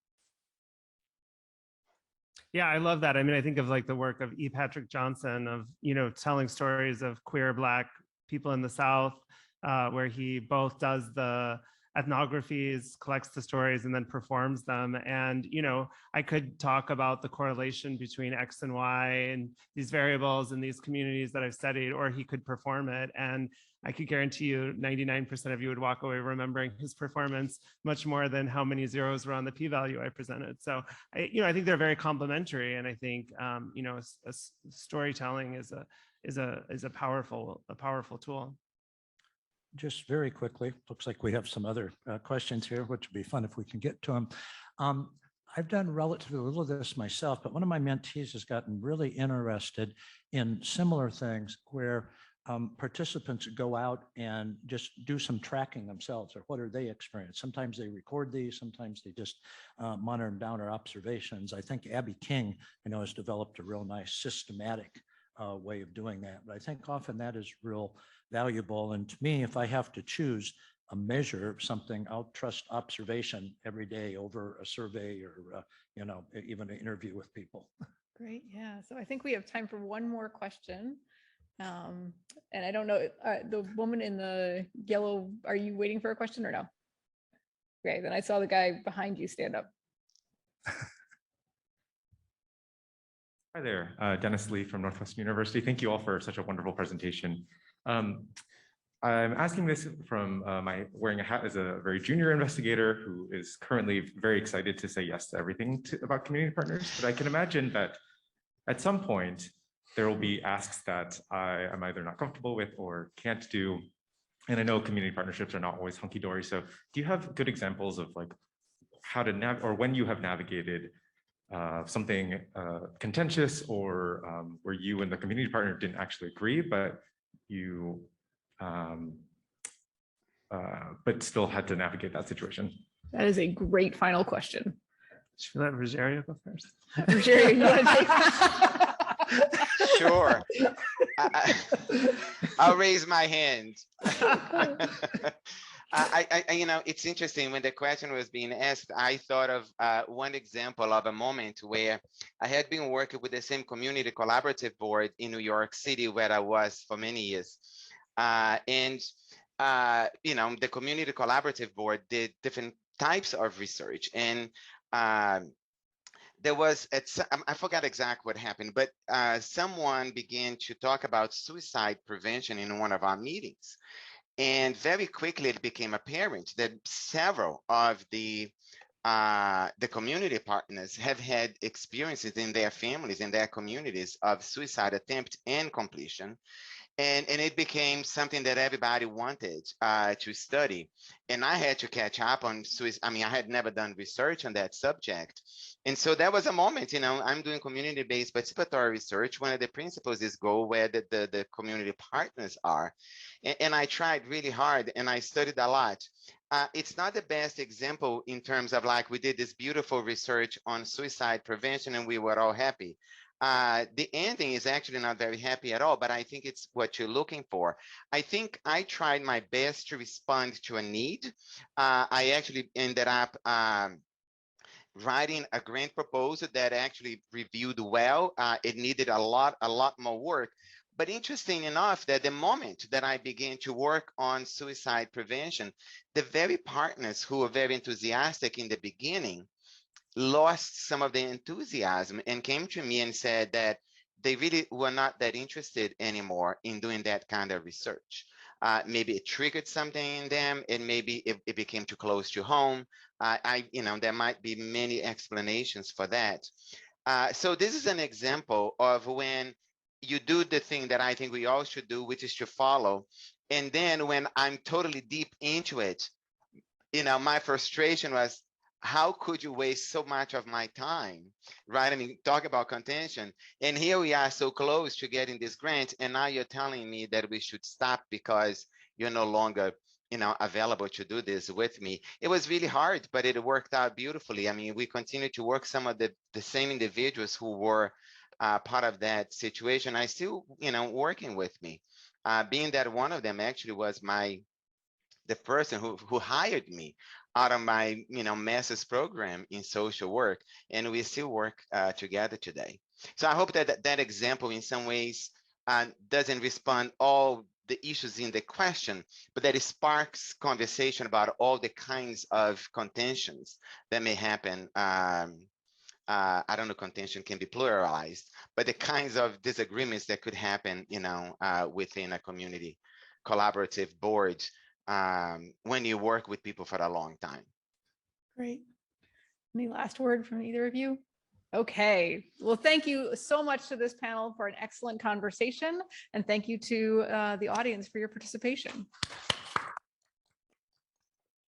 Yeah, I love that. I mean, I think of like the work of E. Patrick Johnson of, telling stories of queer Black people in the South, where he both does the ethnographies, collects the stories, and then performs them. And, I could talk about the correlation between X and Y and these variables in these communities that I've studied, or he could perform it. And I could guarantee you 99% of you would walk away remembering his performance much more than how many zeros were on the p-value I presented. So, I think they're very complementary. And I think, storytelling is a powerful tool. Just very quickly, looks like we have some other questions here, which would be fun if we can get to them. I've done relatively little of this myself, but one of my mentees has gotten really interested in similar things where participants go out and just do some tracking themselves, or what are they experiencing? Sometimes they record these, sometimes they just monitor them down or observations. I think Abby King, has developed a real nice systematic way of doing that. But I think often that is real valuable. And to me, if I have to choose a measure of something, I'll trust observation every day over a survey or, even an interview with people. Great. Yeah. So I think we have time for one more question. And I don't know, the woman in the yellow, are you waiting for a question or no? Okay, then I saw the guy behind you stand up. Hi there, Dennis Lee from Northwestern University. Thank you all for such a wonderful presentation. I'm asking this from my wearing a hat as a very junior investigator who is currently very excited to say yes to everything about community partners. But I can imagine that at some point there will be asks that I am either not comfortable with or can't do. And I know community partnerships are not always hunky-dory. So do you have good examples of like how to navigate, or when you have navigated something contentious, or where you and the community partner didn't actually agree, but you but still had to navigate that situation? That is a great final question. Should we let Rogério go first? Rogério, you want to take that? Sure. I'll raise my hand. It's interesting when the question was being asked, I thought of one example of a moment where I had been working with the same community collaborative board in New York City where I was for many years. The community collaborative board did different types of research. And there was, I forgot exactly what happened, but someone began to talk about suicide prevention in one of our meetings. And very quickly, it became apparent that several of the community partners have had experiences in their families, in their communities of suicide attempt and completion. And it became something that everybody wanted to study. And I had to catch up on suicide. I mean, I had never done research on that subject. And so that was a moment, I'm doing community-based participatory research. One of the principles is go where the community partners are. And I tried really hard and I studied a lot. It's not the best example in terms of like, we did this beautiful research on suicide prevention and we were all happy. The ending is actually not very happy at all, but I think it's what you're looking for. I think I tried my best to respond to a need. I actually ended up writing a grant proposal that actually reviewed well. It needed a lot more work. But interesting enough that the moment that I began to work on suicide prevention, the very partners who were very enthusiastic in the beginning lost some of the enthusiasm and came to me and said that they really were not that interested anymore in doing that kind of research. Maybe it triggered something in them and maybe it became too close to home. There might be many explanations for that. So this is an example of when you do the thing that I think we all should do, which is to follow. And then when I'm totally deep into it, my frustration was, how could you waste so much of my time, right? I mean, talk about contention. And here we are so close to getting this grant. And now you're telling me that we should stop because you're no longer, available to do this with me. It was really hard, but it worked out beautifully. I mean, we continue to work some of the same individuals who were part of that situation. I still, working with me, being that one of them actually was the person who hired me out of my master's program in social work, and we still work together today. So I hope that example in some ways doesn't respond all the issues in the question, but that it sparks conversation about all the kinds of contentions that may happen. I don't know, contention can be pluralized, but the kinds of disagreements that could happen, within a community collaborative board when you work with people for a long time. Great. Any last word from either of you? Okay, well, thank you so much to this panel for an excellent conversation, and thank you to the audience for your participation.